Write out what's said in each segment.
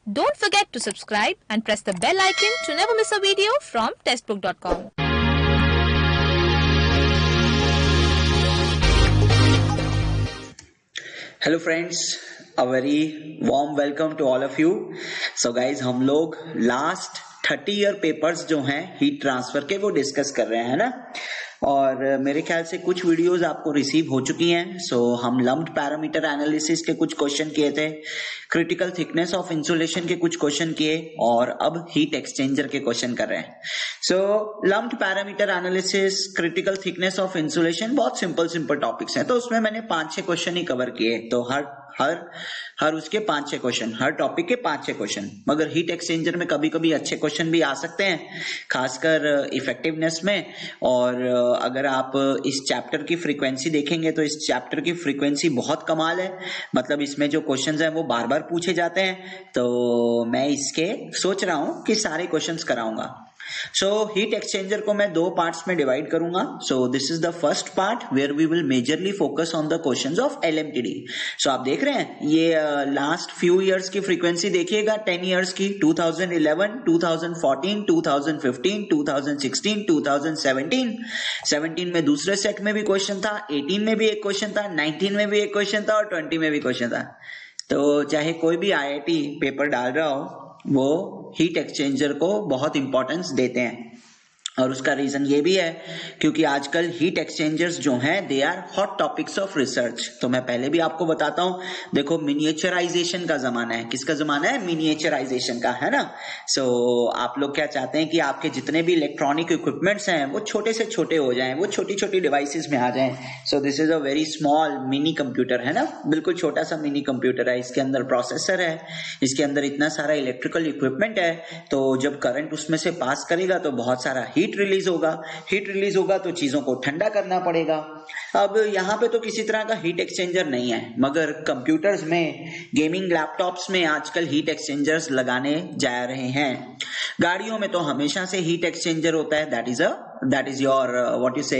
Don't forget to subscribe and press the bell icon to never miss a video from testbook.com. Hello friends, a very warm welcome to all of you. So guys, हम लोग last 30 year papers जो हैं heat transfer के वो discuss कर रहे हैं ना, और मेरे ख्याल से कुछ वीडियोस आपको रिसीव हो चुकी हैं। सो हम लम्प्ड पैरामीटर एनालिसिस के कुछ क्वेश्चन किए थे, क्रिटिकल थिकनेस ऑफ इंसुलेशन के कुछ क्वेश्चन किए, और अब हीट एक्सचेंजर के क्वेश्चन कर रहे हैं। So lumped parameter analysis, critical thickness of insulation बहुत सिंपल टॉपिक्स हैं, तो उसमें मैंने 5-6 क्वेश्चन ही कवर किए। तो हर उसके 5-6 क्वेश्चन, हर टॉपिक के 5-6 क्वेश्चन। मगर हीट एक्सचेंजर में कभी कभी अच्छे क्वेश्चन भी आ सकते हैं, खासकर इफेक्टिवनेस में। और अगर आप इस चैप्टर की फ्रीक्वेंसी देखेंगे तो इस चैप्टर की फ्रीक्वेंसी बहुत कमाल है। मतलब इसमें जो क्वेश्चंस हैं वो बार बार पूछे जाते हैं, तो मैं इसके सोच रहा हूं कि सारे क्वेश्चंस कराऊंगा। सो हीट एक्सचेंजर को मैं 2 पार्ट्स में डिवाइड करूंगा। So this is the first part where we will majorly focus on the questions of LMTD. So आप देख रहे हैं ये लास्ट फ्यू इयर्स की फ्रीक्वेंसी देखिएगा, 10 इयर्स की, 2011, 2014, 2015, 2016, 2017। 17 में दूसरे सेट में भी क्वेश्चन था, 18 में भी एक क्वेश्चन था, 19 में भी एक क्वेश्चन था, और 20 में भी क्वेश्चन था। तो चाहे कोई भी आईआईटी पेपर डाल रहा हो, वो हीट एक्सचेंजर को बहुत इंपॉर्टेंस देते हैं। और उसका रीजन ये भी है क्योंकि आजकल हीट एक्सचेंजर्स जो हैं they are hot topics of research. तो मैं पहले भी आपको बताता हूं, देखो मिनिएचराइजेशन का जमाना है। किसका जमाना है? मिनिएचराइजेशन का, है ना। सो आप लोग क्या चाहते हैं कि आपके जितने भी इलेक्ट्रॉनिक इक्विपमेंट्स हैं वो छोटे से छोटे हो जाएं, वो छोटी छोटी डिवाइसेस में आ जाएं। सो this is a very small mini computer, है ना, बिल्कुल छोटा सा मिनी कंप्यूटर है। इसके अंदर प्रोसेसर है, इसके अंदर इतना सारा इलेक्ट्रिकल इक्विपमेंट है। तो जब करंट उसमें से पास करेगा तो बहुत सारा हीट रिलीज होगा तो चीजों को ठंडा करना पड़ेगा। अब यहाँ पे तो किसी तरह का हीट एक्सचेंजर नहीं है, मगर कंप्यूटर्स में, गेमिंग लैपटॉप्स में आजकल हीट एक्सचेंजर्स लगाने जा रहे हैं। गाड़ियों में तो हमेशा से हीट एक्सचेंजर होता है, that is your what you से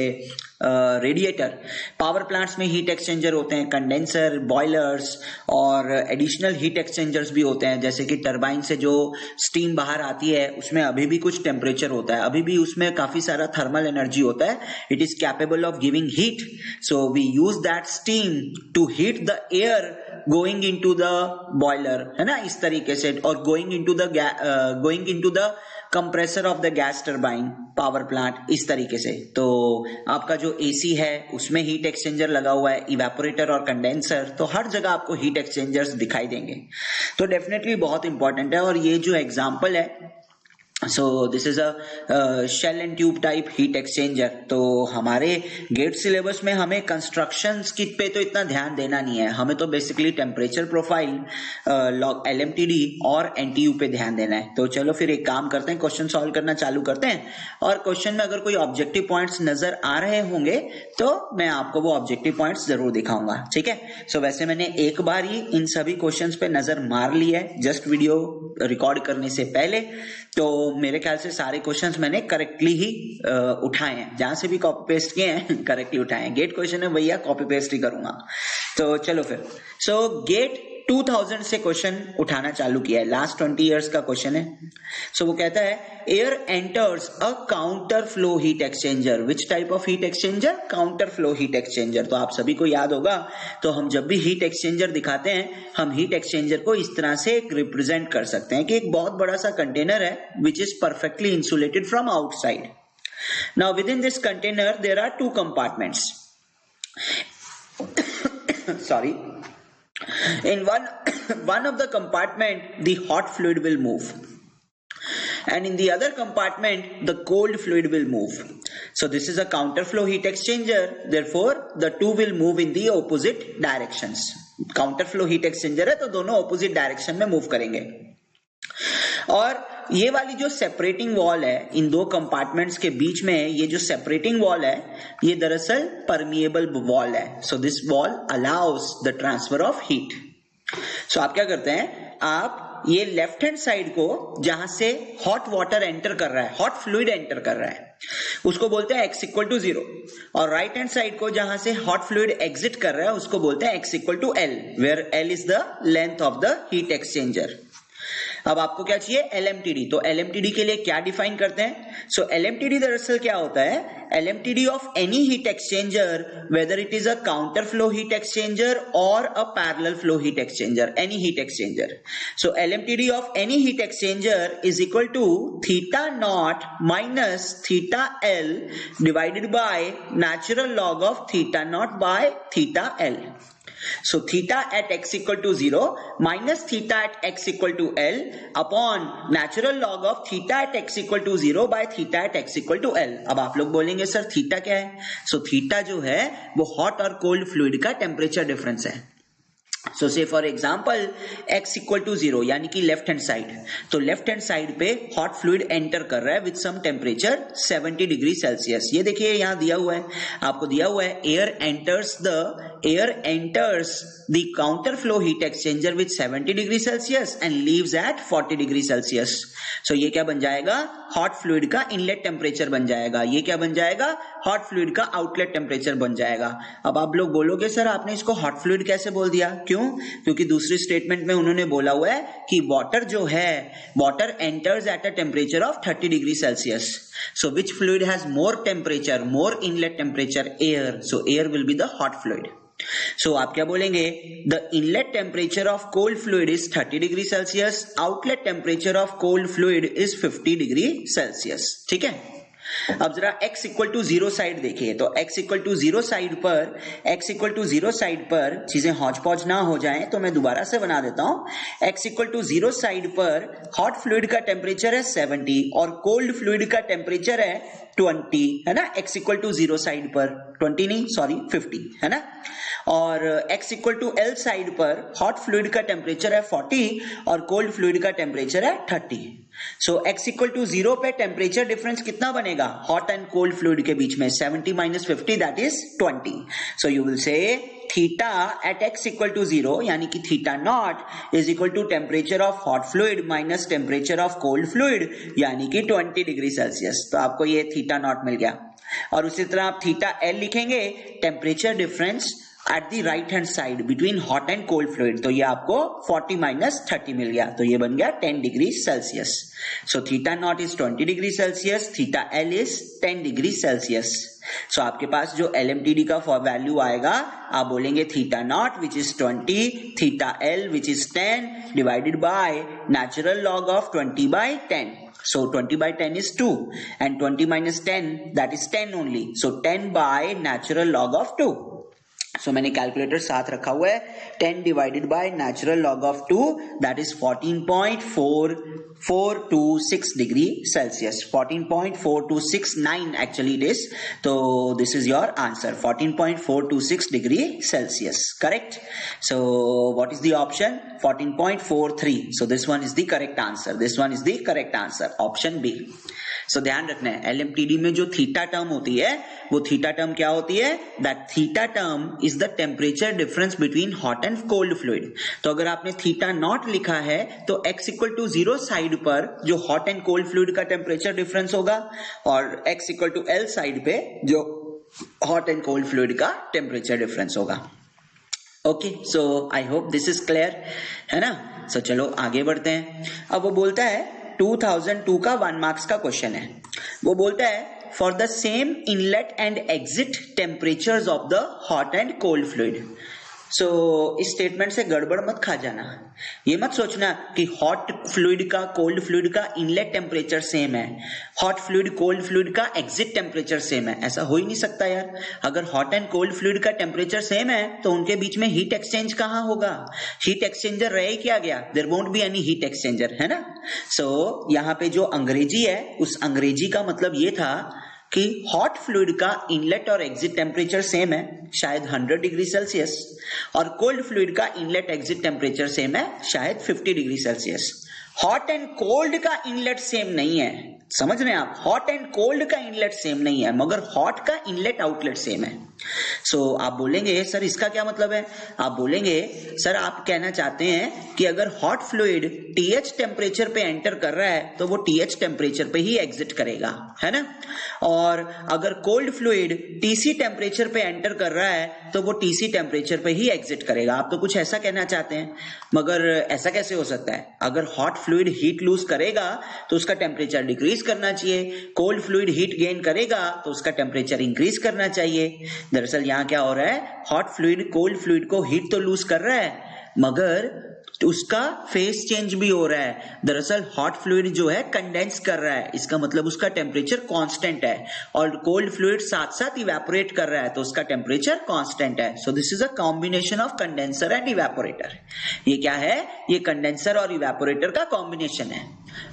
रेडिएटर। पावर प्लांट्स में हीट एक्सचेंजर होते हैं, कंडेंसर, बॉयलर्स, और एडिशनल हीट एक्सचेंजर्स भी होते हैं। जैसे कि टरबाइन से जो स्टीम बाहर आती है उसमें अभी भी कुछ टेम्परेचर होता है, अभी भी उसमें काफी सारा थर्मल एनर्जी होता है। It is capable of giving heat, so we use that steam to heat the air going into the boiler, है ना, इस तरीके से। और going into the compressor of the gas turbine power plant, इस तरीके से। तो आपका जो एसी है उसमें हीट एक्सचेंजर लगा हुआ है, इवेपोरेटर और कंडेंसर, तो हर जगह आपको हीट एक्सचेंजर्स दिखाई देंगे। तो डेफिनेटली बहुत इंपॉर्टेंट है। और ये जो एग्जांपल है, so this is a shell and tube type heat exchanger. तो हमारे गेट सिलेबस में हमें कंस्ट्रक्शन की पे तो इतना ध्यान देना नहीं है, हमें तो बेसिकली टेम्परेचर प्रोफाइल, एलएमटीडी और एनटीयू पे ध्यान देना है। तो चलो फिर एक काम करते हैं, क्वेश्चन सॉल्व करना चालू करते हैं। और क्वेश्चन में अगर कोई ऑब्जेक्टिव पॉइंट्स नजर आ रहे होंगे तो मैं आपको वो ऑब्जेक्टिव पॉइंट्स जरूर दिखाऊंगा, ठीक है। सो वैसे मैंने एक बार ही इन सभी क्वेश्चंस पे नजर मार ली है जस्ट वीडियो रिकॉर्ड करने से पहले। तो मेरे ख्याल से सारे क्वेश्चंस मैंने करेक्टली ही उठाए हैं, जहां से भी कॉपी पेस्ट किए हैं करेक्टली उठाए हैं। गेट क्वेश्चन है भैया, कॉपी पेस्ट ही करूंगा। तो चलो फिर, सो गेट 2000 से क्वेश्चन उठाना चालू किया है, लास्ट 20 इयर्स का क्वेश्चन है। सो वो कहता है air enters a counter flow heat exchanger. Which type of heat exchanger? Counter flow heat exchanger. तो आप सभी को याद होगा, तो हम जब भी हीट एक्सचेंजर दिखाते हैं, हम हीट एक्सचेंजर को इस तरह से रिप्रेजेंट कर सकते हैं कि एक बहुत बड़ा सा कंटेनर है which is perfectly insulated from outside. Now within this container there are 2 compartments. Sorry. In one of the compartment, the hot fluid will move, and in the other compartment, the cold fluid will move. So this is a counter flow heat exchanger. Therefore, the two will move in the opposite directions. Counter flow heat exchanger है तो दोनों opposite direction में move करेंगे। और ये वाली जो separating wall है इन 2 कंपार्टमेंट्स के बीच में, ये जो सेपरेटिंग वॉल है ये दरअसल परमिएबल वॉल है। So this wall allows the transfer of heat. So आप क्या करते हैं, आप ये लेफ्ट हैंड साइड को जहां से हॉट वाटर एंटर कर रहा है, हॉट फ्लूइड एंटर कर रहा है, उसको बोलते हैं x इक्वल टू 0। और राइट हैंड साइड को जहां से हॉट फ्लूइड एग्जिट कर रहा है उसको बोलते हैं x equal to L, where L is the length of the heat exchanger. अब आपको क्या चाहिए, एलएमटीडी। तो एलएमटीडी के लिए क्या डिफाइन करते हैं? सो एलएमटीडी दरअसल क्या होता है, LMTD of any heat exchanger whether it is a counter flow heat exchanger और a parallel flow heat exchanger, any heat exchanger. So LMTD of any heat exchanger is equal to theta naught minus theta L divided by natural log of theta not by theta L. So theta at x equal to 0 minus theta at x equal to L upon natural log of theta at x equal to 0 by theta at x equal to L. अब आप लोग बोलेंगे sir theta क्या है? So theta जो है वो hot और कोल्ड फ्लूइड का टेम्परेचर डिफरेंस है. So say for example x equal to 0 यानी कि लेफ्ट हैंड साइड, तो लेफ्ट हैंड साइड पे हॉट फ्लूइड एंटर कर रहा है with some temperature 70 degree Celsius. ये देखिए यहां दिया हुआ है, आपको दिया हुआ है air enters the counter flow heat exchanger with 70 degree Celsius and leaves at 40 degree Celsius. So ये क्या बन जाएगा, हॉट फ्लूइड का इनलेट टेम्परेचर बन जाएगा. ये क्या बन जाएगा, हॉट फ्लूइड का आउटलेट टेम्परेचर बन जाएगा. अब आप लोग बोलोगे सर आपने इसको हॉट फ्लूइड कैसे बोल दिया? क्यों? क्योंकि दूसरी स्टेटमेंट में उन्होंने बोला हुआ है कि वाटर जो है, water enters at a temperature of 30 degree Celsius. So which fluid has more temperature, more inlet temperature? Air. So air will be the hot fluid. So आप क्या बोलेंगे, the inlet temperature of cold fluid is 30 degree Celsius, outlet temperature of cold fluid is 50 degree Celsius. ठीक है. अब जरा x equal to 0 side देखिए, तो x equal to 0 side पर चीजें हौच पौच ना हो जाएं तो मैं दोबारा से बना देता हूं. x इक्वल टू 0 साइड पर हॉट फ्लूइड का टेम्परेचर है 70 और कोल्ड फ्लूइड का टेम्परेचर है 20, है ना. x इक्वल टू 0 साइड पर 20 नहीं, सॉरी 50, है ना. और x equal to L side पर हॉट फ्लूइड का टेम्परेचर है 40 और कोल्ड फ्लूइड का टेम्परेचर है 30. सो x इक्वल टू 0 पे टेम्परेचर डिफरेंस कितना बनेगा हॉट एंड कोल्ड फ्लूइड के बीच में? 70 minus 50 that is 20. So you will say theta at x equal to 0 यानी कि theta not is equal to temperature of hot fluid minus temperature of cold fluid यानी कि 20 degree Celsius. तो आपको ये थीटा नॉट मिल गया. और उसी तरह आप थीटा एल लिखेंगे, temperature difference at the right hand side between hot and cold fluid. तो ये आपको 40 माइनस 30 मिल गया, तो ये बन गया 10 degree Celsius. So theta not is 20 degree Celsius, theta L is 10 degree Celsius. So आपके पास जो LMTD का वैल्यू आएगा, आप बोलेंगे theta naught which is 20, theta L which is 10 divided by natural log of 20 by 10. So 20 by 10 is 2 and 20 minus 10 that is 10 only. So 10 by natural log of 2. So मैंने calculator साथ रखा हुआ है. 10 divided by natural log of 2 that is 14.4426 degree Celsius. 14.4269 actually it is. So this is your answer, 14.426 degree Celsius. Correct? So what is the option? 14.43. So this one is the correct answer. This one is the correct answer. Option B. सो ध्यान रखना है LMTD में जो theta term होती है वो theta term क्या होती है, that theta term is the temperature difference between hot and cold fluid. तो अगर आपने थीटा नॉट लिखा है तो x इक्वल टू 0 साइड पर जो हॉट एंड कोल्ड फ्लूइड का टेम्परेचर डिफरेंस होगा और x equal to L side पे जो हॉट एंड कोल्ड फ्लूइड का टेम्परेचर डिफरेंस होगा. Okay, so I hope this is clear, है ना. सो चलो आगे बढ़ते हैं. अब वो बोलता है 2002 का 1 मार्क्स का क्वेश्चन है. वो बोलता है for the same inlet and exit temperatures of the hot and cold fluid. So इस स्टेटमेंट से गड़बड़ मत खा जाना. ये मत सोचना कि हॉट फ्लूइड का कोल्ड फ्लूइड का इनलेट टेम्परेचर सेम है, हॉट फ्लूइड कोल्ड फ्लूइड का एग्जिट टेम्परेचर सेम है. ऐसा हो ही नहीं सकता यार. अगर हॉट एंड कोल्ड फ्लूइड का टेम्परेचर सेम है तो उनके बीच में हीट एक्सचेंज कहां होगा? हीट एक्सचेंजर रह क्या गया? There won't be any heat exchanger, है ना. सो यहाँ पे जो अंग्रेजी है उस अंग्रेजी का मतलब ये था कि हॉट फ्लूइड का इनलेट और एग्जिट टेम्परेचर सेम है, शायद 100 डिग्री सेल्सियस, और कोल्ड फ्लूइड का इनलेट एग्जिट टेम्परेचर सेम है, शायद 50 degree Celsius. Hot and cold का इनलेट सेम नहीं है, समझ रहे हैं आप. हॉट एंड कोल्ड का इनलेट सेम नहीं है, मगर हॉट का इनलेट आउटलेट सेम है. सो आप बोलेंगे सर इसका क्या मतलब है? आप बोलेंगे सर आप कहना चाहते हैं कि अगर हॉट फ्लूइड TH टेम्परेचर पे एंटर कर रहा है तो वो TH टेम्परेचर पे ही एग्जिट करेगा, है ना। और अगर कोल्ड फ्लूइड TC टेम्परेचर पे एंटर कर रहा है तो वो TC टेम्परेचर पे ही एग्जिट करेगा। आप तो कुछ ऐसा कहना चाहते हैं, मगर ऐसा कैसे हो सकता है? अगर हॉट फ्लूइड हीट लूज करेगा तो उसका टेम्परेचर डिक्रीज करना चाहिए, कोल्ड फ्लूइड हीट गेन करेगा तो उसका टेम्परेचर इंक्रीज करना चाहिए। दरअसल यहाँ क्या हो रहा है, हॉट फ्लूइड कोल्ड फ्लूइड को हीट तो लूज कर रहा है मगर उसका फेस चेंज भी हो रहा है। दरअसल हॉट फ्लूइड जो है कंडेंस कर रहा है, इसका मतलब उसका टेम्परेचर कांस्टेंट है, और कोल्ड फ्लूइड साथ साथ इवेपोरेट कर रहा है तो उसका टेम्परेचर कांस्टेंट है। So this is a combination of condenser and evaporator. ये क्या है? ये कंडेंसर और इवेपोरेटर का कॉम्बिनेशन है।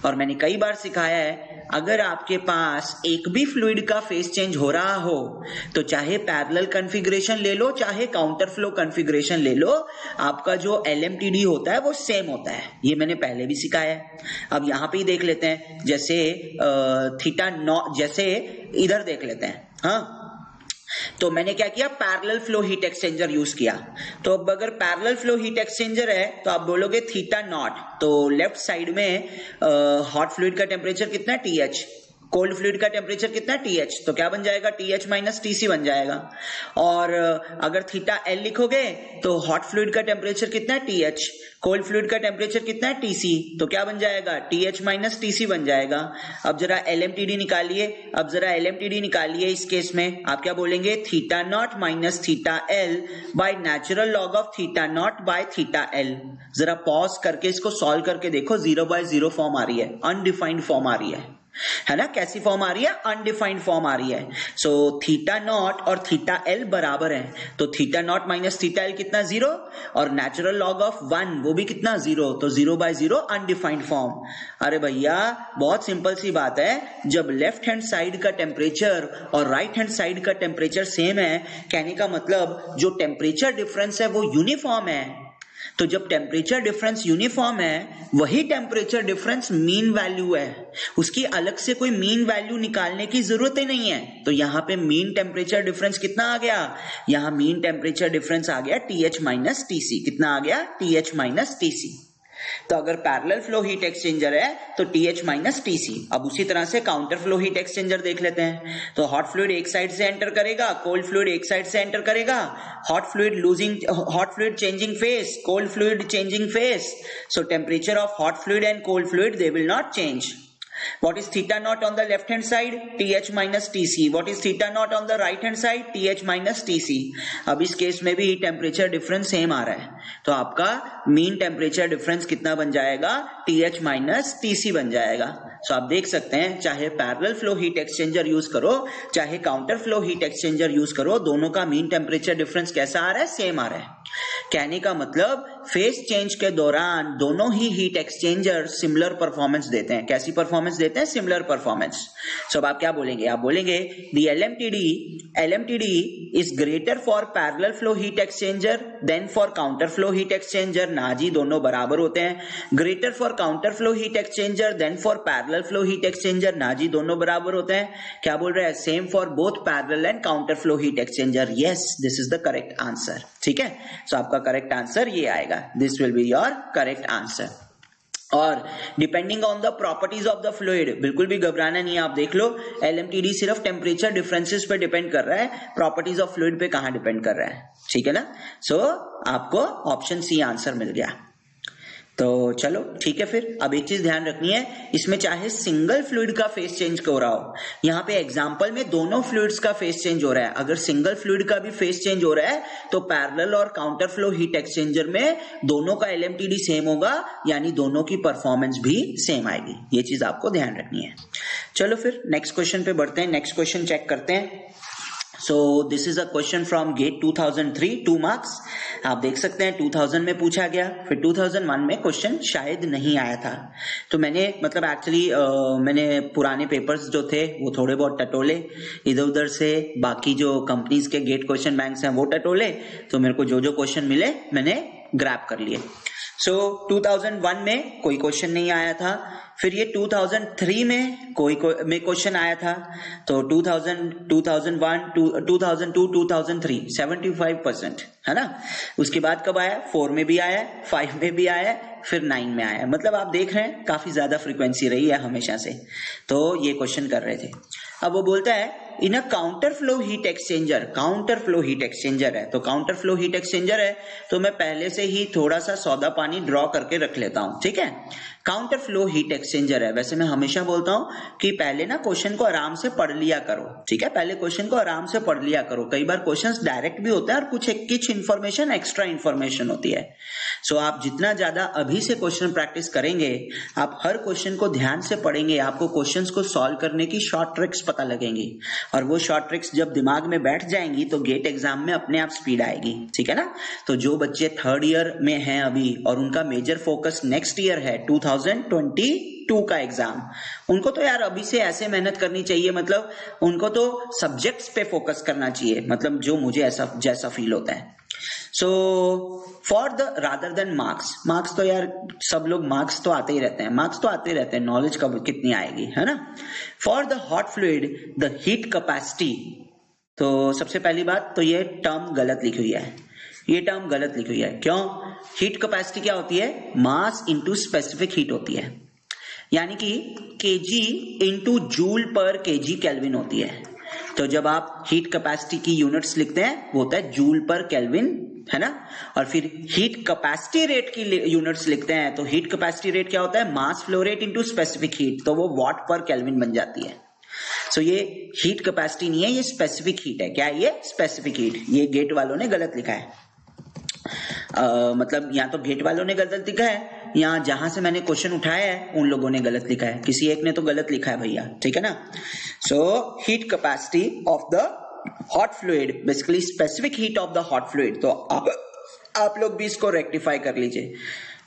और मैंने कई बार सिखाया है, अगर आपके पास एक भी फ्लूइड का फेस चेंज हो रहा हो तो चाहे पैरेलल कॉन्फ़िगरेशन ले लो चाहे काउंटर फ्लो कॉन्फ़िगरेशन ले लो, आपका जो LMTD होता है वो सेम होता है। ये मैंने पहले भी सिखाया है। अब यहां पे ही देख लेते हैं, जैसे थीटा नॉट, जैसे इधर देख लेते हैं। हाँ, तो मैंने क्या किया, parallel flow heat exchanger use किया। तो अब अगर पैरेलल फ्लो हीट एक्सचेंजर है तो आप बोलोगे थीटा नॉट, तो लेफ्ट साइड में हॉट फ्लूइड का टेम्परेचर कितना है TH, कोल्ड फ्लूइड का टेम्परेचर कितना है TH, तो क्या बन जाएगा TH माइनस TC बन जाएगा। और अगर थीटा L लिखोगे तो हॉट फ्लूइड का टेम्परेचर कितना है TH, कोल्ड फ्लूइड का टेम्परेचर कितना है TC, तो क्या बन जाएगा TH माइनस TC बन जाएगा। अब जरा LMTD निकालिए, अब जरा LMTD निकालिए। इस केस में आप क्या बोलेंगे, theta naught minus theta L bye natural log of theta not by theta L। जरा पॉज करके इसको सॉल्व करके देखो, 0/0 फॉर्म आ रही है, अनडिफाइंड फॉर्म आ रही है ना। कैसी फॉर्म आ रही है? अनडिफाइंड फॉर्म आ रही है। सो थीटा नॉट और थीटा L बराबर है, तो theta naught minus theta L कितना, 0, और नेचुरल लॉग ऑफ 1 वो भी कितना, 0, तो 0/0 अनडिफाइंड फॉर्म। अरे भैया बहुत सिंपल सी बात है, जब लेफ्ट हैंड साइड का टेम्परेचर और राइट हैंड साइड का टेम्परेचर सेम है, कहने का मतलब जो टेम्परेचर डिफरेंस है वो यूनिफॉर्म है। तो जब टेम्परेचर डिफरेंस यूनिफॉर्म है, वही टेम्परेचर डिफरेंस मीन वैल्यू है, उसकी अलग से कोई मीन वैल्यू निकालने की जरूरत ही नहीं है। तो यहाँ पे मीन टेम्परेचर डिफरेंस कितना आ गया, यहाँ मीन टेम्परेचर डिफरेंस आ गया TH माइनस TC। कितना आ गया? TH minus TC। तो अगर पैरेलल फ्लो हीट एक्सचेंजर है तो TH माइनस TC। अब उसी तरह से काउंटर फ्लो हीट एक्सचेंजर देख लेते हैं। तो हॉट फ्लूइड एक साइड से एंटर करेगा, कोल्ड फ्लूइड एक साइड से एंटर करेगा, hot fluid changing face, cold fluid changing face. So temperature of hot fluid and cold fluid they will not change. What is theta naught on the left hand side? TH minus TC. What is theta naught on the right hand side? TH minus TC. अब इस case में भी temperature difference same आ रहा है, तो आपका mean temperature difference कितना बन जाएगा? TH माइनस TC बन जाएगा। सो आप देख सकते हैं, चाहे parallel flow heat exchanger use करो चाहे counter flow heat exchanger use करो, दोनों का मीन टेम्परेचर डिफरेंस कैसा आ रहा है? सेम आ रहा है। कहने का मतलब फेस चेंज के दौरान दोनों ही हीट एक्सचेंजर सिमिलर परफॉर्मेंस देते हैं। कैसी परफॉर्मेंस देते हैं? Similar performance. सो अब आप क्या बोलेंगे? आप बोलेंगे the LMTD is greater for parallel flow heat exchanger than for counter flow heat exchanger. ना जी, दोनों बराबर होते हैं। Greater for counter flow heat exchanger than for parallel flow heat exchanger. ना जी, दोनों बराबर होते हैं। क्या बोल रहे हैं? Same for both parallel and counter flow heat exchanger. Yes, this is the correct answer. ठीक है, सो आपका करेक्ट आंसर ये आएगा। This will be your correct answer. और depending on the properties of the fluid, बिल्कुल भी घबराना नहीं है। आप देख लो, LMTD सिर्फ टेम्परेचर डिफरेंसेस पे डिपेंड कर रहा है, प्रॉपर्टीज ऑफ फ्लूइड पे कहां डिपेंड कर रहा है। ठीक है ना। सो आपको ऑप्शन सी आंसर मिल गया। तो चलो ठीक है, फिर अब एक चीज ध्यान रखनी है, इसमें चाहे सिंगल फ्लूइड का फेस चेंज हो रहा हो, यहाँ पे एग्जांपल में दोनों फ्लूइड्स का फेस चेंज हो रहा है। अगर सिंगल फ्लूइड का भी फेस चेंज हो रहा है तो पैरेलल और काउंटर फ्लो हीट एक्सचेंजर में दोनों का LMTD सेम होगा, यानी दोनों की परफॉर्मेंस भी सेम आएगी। ये चीज आपको ध्यान रखनी है। चलो फिर नेक्स्ट क्वेश्चन पे बढ़ते हैं, नेक्स्ट क्वेश्चन चेक करते हैं। So this is a question from GATE 2003, 2 marks। आप देख सकते हैं 2000 में पूछा गया, फिर 2001 में क्वेश्चन शायद नहीं आया था। तो मैंने मतलब एक्चुअली मैंने पुराने पेपर्स जो थे वो थोड़े बहुत टटोले, इधर उधर से बाकी जो कंपनीज के गेट क्वेश्चन बैंक्स हैं वो टटोले, तो मेरे को जो जो क्वेश्चन मिले मैंने ग्रैब कर लिए। सो 2001 में कोई क्वेश्चन नहीं आया था। फिर ये 2003 में कोई क्वेश्चन आया था। तो 2000, 2001, 2002, 2003 75% है ना। उसके बाद कब आया? 4 में भी आया, 5 में भी आया, फिर 9 में आया। मतलब आप देख रहे हैं काफी ज्यादा फ्रीक्वेंसी रही है हमेशा से। तो ये क्वेश्चन कर रहे थे। अब वो बोलता है in a counter flow heat exchanger, counter flow heat exchanger है तो काउंटर फ्लो हीट एक्सचेंजर है तो मैं पहले से ही थोड़ा सा सौदा पानी ड्रॉ करके रख लेता हूं, ठीक है। काउंटर फ्लो हीट एक्सचेंजर है। वैसे मैं हमेशा बोलता हूं कि पहले ना क्वेश्चन को आराम से पढ़ लिया करो, ठीक है। पहले क्वेश्चन को आराम से पढ़ लिया करो। कई बार क्वेश्चंस डायरेक्ट भी होते हैं और कुछ इन्फॉर्मेशन एक्स्ट्रा इन्फॉर्मेशन होती है। सो आप जितना ज्यादा अभी से क्वेश्चन प्रैक्टिस करेंगे, आप हर क्वेश्चन को ध्यान से पढ़ेंगे, आपको क्वेश्चंस को सॉल्व करने की शॉर्ट ट्रिक्स पता लगेंगी और वो शॉर्ट ट्रिक्स जब दिमाग में बैठ जाएंगी तो गेट एग्जाम में अपने आप स्पीड आएगी, ठीक है ना। तो जो बच्चे 3rd ईयर में हैं अभी और उनका मेजर फोकस नेक्स्ट ईयर है 2022 का एग्जाम, उनको तो यार अभी से ऐसे मेहनत करनी चाहिए, मतलब उनको तो सब्जेक्ट्स पे फोकस करना चाहिए, मतलब जो मुझे ऐसा जैसा फील होता है। So for the rather than marks तो यार सब लोग मार्क्स तो आते ही रहते हैं, नॉलेज कब कितनी आएगी, है ना। For the hot fluid the heat capacity, तो सबसे पहली बात तो ये टर्म गलत लिखी हुई है, ये टर्म गलत लिखी हुई है। क्यों? हीट कैपेसिटी क्या होती है? मास इंटू स्पेसिफिक हीट होती है, यानी कि KG into joule per kg kelvin होती है। तो जब आप हीट कैपेसिटी की यूनिट्स लिखते हैं वो होता है जूल पर केल्विन, है ना। और फिर हीट कैपेसिटी रेट की यूनिट्स लिखते हैं तो हीट कैपेसिटी रेट क्या होता है? मास flow rate into specific heat, तो वो वॉट पर केल्विन बन जाती है। सो ये हीट कैपेसिटी नहीं है, ये स्पेसिफिक हीट है। क्या है ये? Specific heat. ये गेट वालों ने गलत लिखा है। मतलब यहाँ तो गेट वालों ने गलत लिखा है, यहाँ जहां से मैंने क्वेश्चन उठाया है उन लोगों ने गलत लिखा है, किसी एक ने तो गलत लिखा है भैया, ठीक है ना। So heat capacity of the hot fluid, basically specific heat of the hot fluid. तो आप लोग भी इसको रेक्टिफाई कर लीजिए।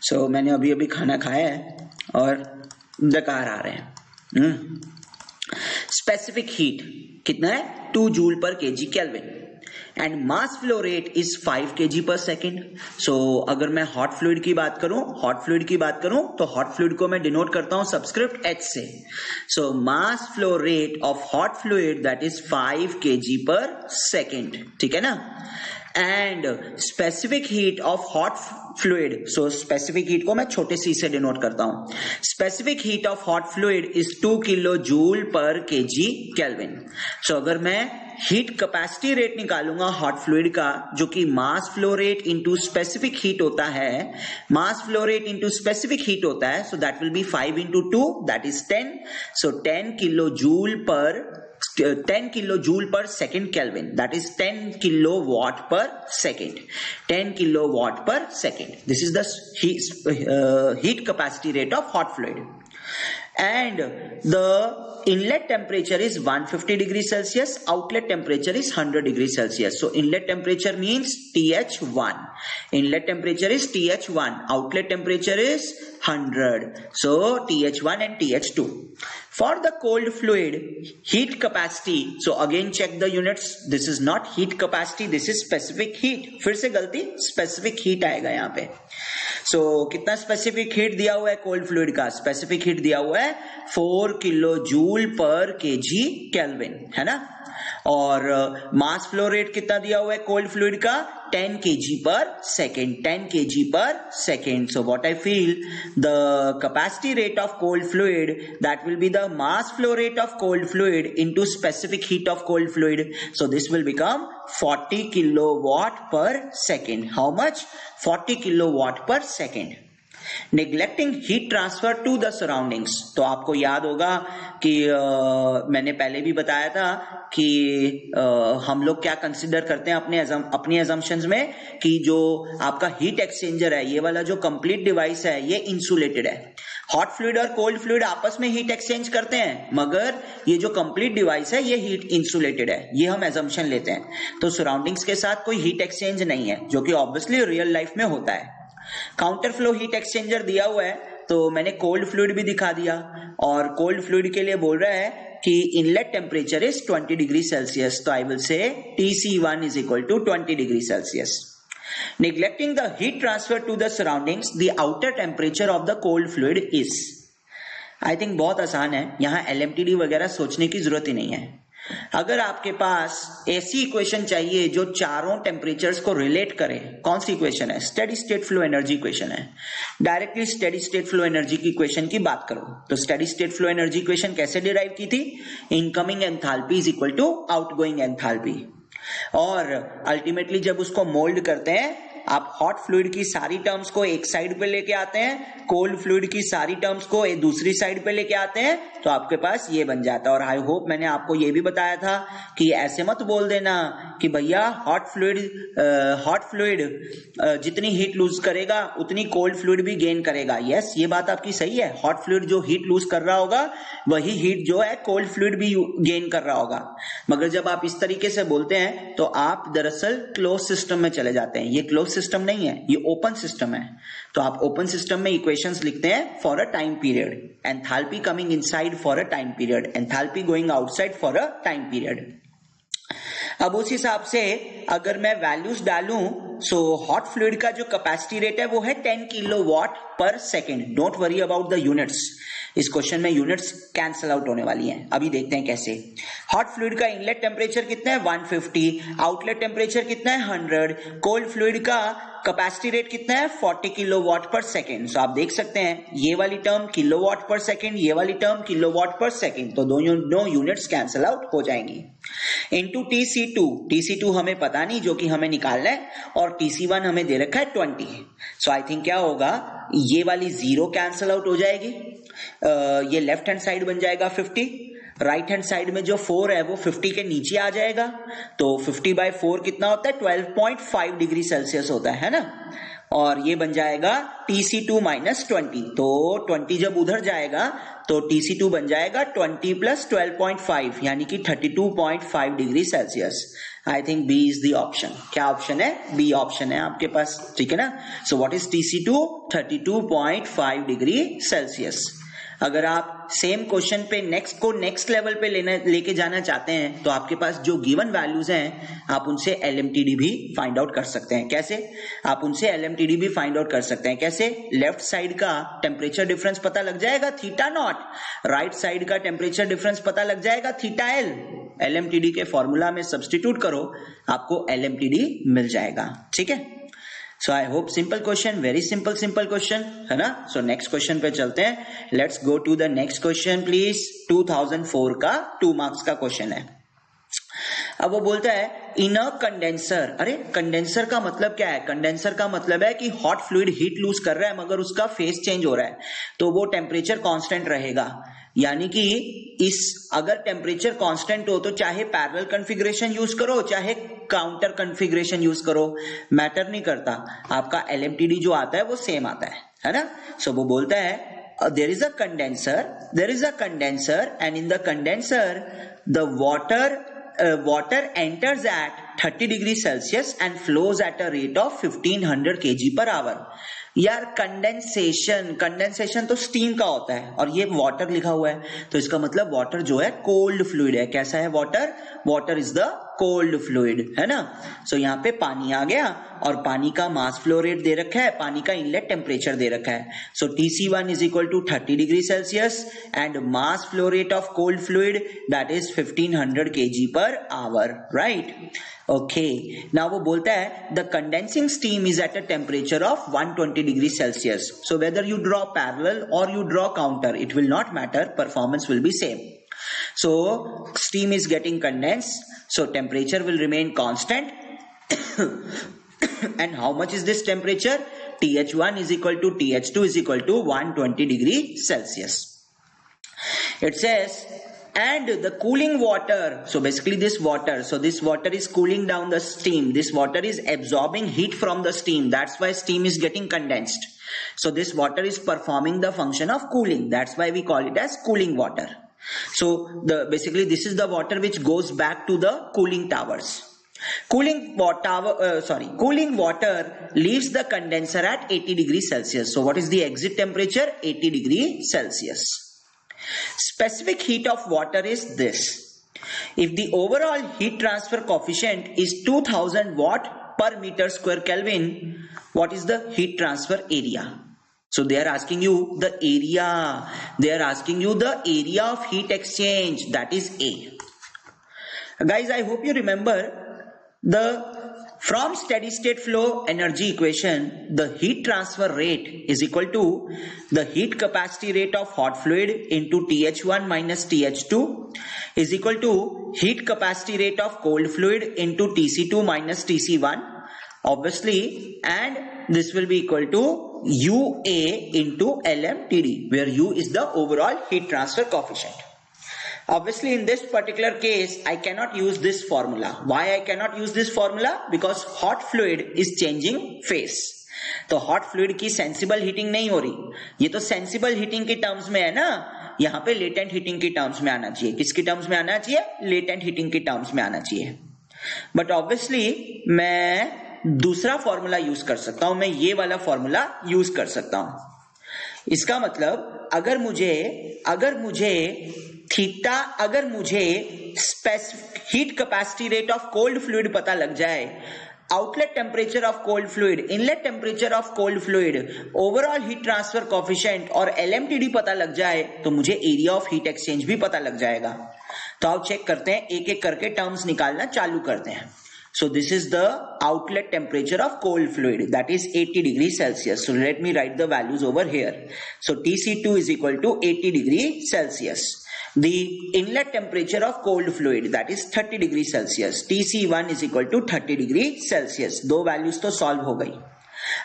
सो मैंने अभी अभी खाना खाया है और डकार आ रहे हैं। स्पेसिफिक हीट कितना है? 2 joule per kg kelvin and mass flow rate is 5 kg per second. सो अगर मैं हॉट फ्लूइड की बात करूं तो हॉट फ्लूइड को मैं डिनोट करता हूं सबस्क्रिप्ट H से। So mass flow rate of hot fluid that is 5 kg per second, ठीक है ना। And specific heat of hot fluid, so specific heat को मैं छोटे सी से डिनोट करता हूं। Specific heat of hot fluid is 2 kilo joule per kg kelvin. So अगर मैं हीट कैपेसिटी रेट निकालूंगा हॉट फ्लूइड का, जो कि mass flow rate into specific heat होता है, मास flow rate into specific heat होता है, so that will B 5 into 2 that is 10। So 10 kilo joule पर second kelvin, that is 10 kilowatt per second, 10 kilowatt per second. This is the heat capacity rate of hot fluid. And the inlet temperature is 150 degrees Celsius, outlet temperature is 100 degrees Celsius. So inlet temperature means TH1. Inlet temperature is TH1. Outlet temperature is 100. So TH1 and TH2. For the cold fluid, heat capacity. So again check the units. This is not heat capacity. This is specific heat. फिर से गलती, specific heat आएगा यहाँ पे। सो कितना specific heat दिया हुआ है कोल्ड फ्लूइड का? स्पेसिफिक हीट दिया हुआ है 4 kilo joule per kg kelvin, है ना। और मास फ्लो रेट कितना दिया हुआ है कोल्ड फ्लूइड का? 10 kg per second, 10 kg per second. So what I feel, the capacity rate of cold fluid that will be the mass flow rate of cold fluid into specific heat of cold fluid. So this will become 40 kilowatt per second. How much? 40 kilowatt per second. Neglecting heat transfer to the surroundings, तो आपको याद होगा कि मैंने पहले भी बताया था कि हम लोग क्या कंसिडर करते हैं अपनी अजम्पशंस में कि जो आपका हीट एक्सचेंजर है, ये वाला जो कंप्लीट डिवाइस है, ये इंसुलेटेड है। हॉट फ्लूइड और कोल्ड फ्लूइड आपस में हीट एक्सचेंज करते हैं, मगर ये जो कंप्लीट डिवाइस है ये हीट इंसुलेटेड है, ये हम एजम्पशन लेते हैं। तो सराउंडिंग्स के साथ कोई हीट एक्सचेंज नहीं है, जो कि ऑब्वियसली रियल लाइफ में होता है। काउंटर फ्लो हीट एक्सचेंजर दिया हुआ है तो मैंने कोल्ड फ्लूइड भी दिखा दिया, और कोल्ड फ्लूइड के लिए बोल रहा है कि inlet temperature is 20 degree Celsius, तो I will say TC1 is equal to 20 degree celsius. Neglecting the heat transfer to the surroundings, the outer temperature of the cold fluid is, I think बहुत आसान है, यहाँ LMTD वगैरह सोचने की जरूरत ही नहीं है। अगर आपके पास ऐसी इक्वेशन चाहिए जो चारों टेम्परेचर्स को रिलेट करे, कौन सी इक्वेशन है? Steady state flow energy equation है। Directly steady state flow energy की इक्वेशन की बात करो तो steady state flow energy equation कैसे डिराइव की थी? Incoming enthalpy is equal to outgoing enthalpy. और अल्टीमेटली जब उसको मोल्ड करते हैं, आप हॉट फ्लूइड की सारी टर्म्स को एक साइड पे लेके आते हैं, कोल्ड फ्लूइड की सारी टर्म्स को एक दूसरी साइड पे लेके आते हैं, तो आपके पास ये बन जाता है। और आई होप मैंने आपको ये भी बताया था कि ऐसे मत बोल देना कि भैया हॉट फ्लूइड जितनी हीट लूज करेगा उतनी कोल्ड फ्लूइड भी गेन करेगा। यस, ये बात आपकी सही है। हॉट फ्लूइड जो हीट लूज कर रहा होगा वही हीट जो है कोल्ड फ्लूइड भी गेन कर रहा होगा। मगर जब आप इस तरीके से बोलते हैं तो आप दरअसल क्लोज सिस्टम में चले जाते हैं। ये क्लोज सिस्टम नहीं है, ये ओपन सिस्टम है। तो आप ओपन सिस्टम में इक्वेशंस लिखते हैं for a time period, enthalpy coming inside for a time period, enthalpy going outside for a time period. अब उस हिसाब से अगर मैं वैल्यूज डालूं, सो हॉट फ्लूइड का जो कैपेसिटी रेट है वो है 10 kilowatt per second. Don't worry about the units, इस क्वेश्चन में यूनिट्स कैंसल आउट होने वाली हैं। अभी देखते हैं कैसे। हॉट फ्लूइड का इनलेट टेम्परेचर कितना है? 150। आउटलेट टेम्परेचर कितना है? 100। कोल्ड फ्लूइड का कैपेसिटी रेट कितना है? 40 किलोवाट पर सेकेंड। सो आप देख सकते हैं ये वाली टर्म किलोवाट पर सेकेंड, ये वाली टर्म किलोवाट पर सेकेंड, तो दोनों यूनिट्स कैंसल आउट हो जाएंगी। इनटू TC2 हमें पता नहीं, जो कि हमें निकालना है, और TC1 हमें दे रखा है 20। सो आई थिंक क्या होगा, ये वाली 0 कैंसल आउट हो जाएगी, ये लेफ्ट हैंड साइड बन जाएगा 50, राइट हैंड साइड में जो 4 है वो 50 के नीचे आ जाएगा। तो 50/4 कितना होता है? 12.5 डिग्री सेल्सियस होता है ना। और ये बन जाएगा TC2 माइनस 20। तो 20 जब उधर जाएगा तो TC2 बन जाएगा 20 प्लस 12.5 यानी कि 32.5 degree Celsius. I think B is the option. क्या ऑप्शन है? बी ऑप्शन है आपके पास, ठीक है ना। So what is TC2? 32.5 degree Celsius. अगर आप सेम क्वेश्चन पे नेक्स्ट लेवल पे लेके जाना चाहते हैं तो आपके पास जो गिवन वैल्यूज हैं आप उनसे LMTD भी फाइंड आउट कर सकते हैं। कैसे? आप उनसे LMTD भी फाइंड आउट कर सकते हैं। कैसे? लेफ्ट साइड का टेम्परेचर डिफरेंस पता लग जाएगा θ0, राइट साइड का टेम्परेचर डिफरेंस पता लग जाएगा θL। LMTD के फॉर्मूला में सब्सटीट्यूट करो, आपको LMTD मिल जाएगा, ठीक है। So I hope simple question, very simple question है ना। सो नेक्स्ट क्वेश्चन पे चलते हैं। Let's go to the next question please. 2004 का 2 मार्क्स का क्वेश्चन है। अब वो बोलता है इन अ कंडेंसर। अरे कंडेंसर का मतलब क्या है? कंडेंसर का मतलब है कि हॉट फ्लूइड हीट लूज कर रहा है मगर उसका फेस चेंज हो रहा है, तो वो टेम्परेचर कांस्टेंट रहेगा। यानी कि अगर टेम्परेचर कांस्टेंट हो तो चाहे पैरेलल कॉन्फ़िगरेशन यूज करो चाहे काउंटर कॉन्फ़िगरेशन यूज करो, मैटर नहीं करता, आपका LMTD जो आता है वो सेम आता है ना। सो वो बोलता है there is a condenser and in the condenser the water enters at 30 degree Celsius and flows at a rate of 1500 kg per hour। यार कंडेंसेशन तो स्टीम का होता है और ये वाटर लिखा हुआ है, तो इसका मतलब वाटर जो है कोल्ड फ्लूइड है। कैसा है water is the cold fluid, है ना। सो यहाँ पे पानी आ गया और पानी का मास फ्लो रेट दे रखा है, पानी का इनलेट टेम्परेचर दे रखा है। So TC1 is equal to 30 degree Celsius and mass flow rate of cold fluid that is 1500 kg per hour, right. Okay, now वो बोलता है the condensing steam is at a temperature of 120 degree Celsius. So whether you draw parallel और you draw counter, it will not matter, performance will be same. So steam is getting condensed, so temperature will remain constant and how much is this temperature? TH1 is equal to TH2 is equal to 120 degree Celsius. It says and the cooling water, so basically this water is cooling down the steam, this water is absorbing heat from the steam, that's why steam is getting condensed. So this water is performing the function of cooling, that's why we call it as cooling water. So basically this is the water which goes back to the cooling towers. Cooling water leaves the condenser at 80 degrees Celsius. So what is the exit temperature? 80 degrees Celsius. Specific heat of water is this. If the overall heat transfer coefficient is 2000 watt per meter square Kelvin, what is the heat transfer area? So they are asking you the area. They are asking you the area of heat exchange, that is A. Guys, I hope you remember from steady state flow energy equation, the heat transfer rate is equal to the heat capacity rate of hot fluid into TH1 minus TH2 is equal to heat capacity rate of cold fluid into TC2 minus TC1, obviously, and this will be equal to UA into LMTD, where U is the overall heat transfer coefficient. Obviously, in this particular case, I cannot use this formula. Why I cannot use this formula? Because hot fluid is changing phase. तो hot fluid की sensible heating नहीं हो रही. ये तो sensible heating के terms में है ना. यहाँ पे latent heating के terms में आना चाहिए. किसके terms में आना चाहिए? Latent heating के terms में आना चाहिए. But obviously, मैं दूसरा formula use कर सकता हूँ. मैं ये वाला formula use कर सकता हूँ. इसका मतलब अगर मुझे heat capacity rate of cold fluid पता लग जाए, outlet temperature of cold fluid, inlet temperature of cold fluid, overall heat transfer coefficient और एलएमटीडी पता लग जाए, तो मुझे एरिया ऑफ हीट एक्सचेंज भी पता लग जाएगा. तो आओ चेक करते हैं, एक एक करके टर्म्स निकालना चालू करते हैं. So this is the outlet temperature of cold fluid, that is 80 degrees Celsius. So let me write the values over here. So TC2 is equal to 80 degrees Celsius. The inlet temperature of cold fluid, that is 30 degrees Celsius. TC1 is equal to 30 degrees Celsius. दो values तो solve हो गई.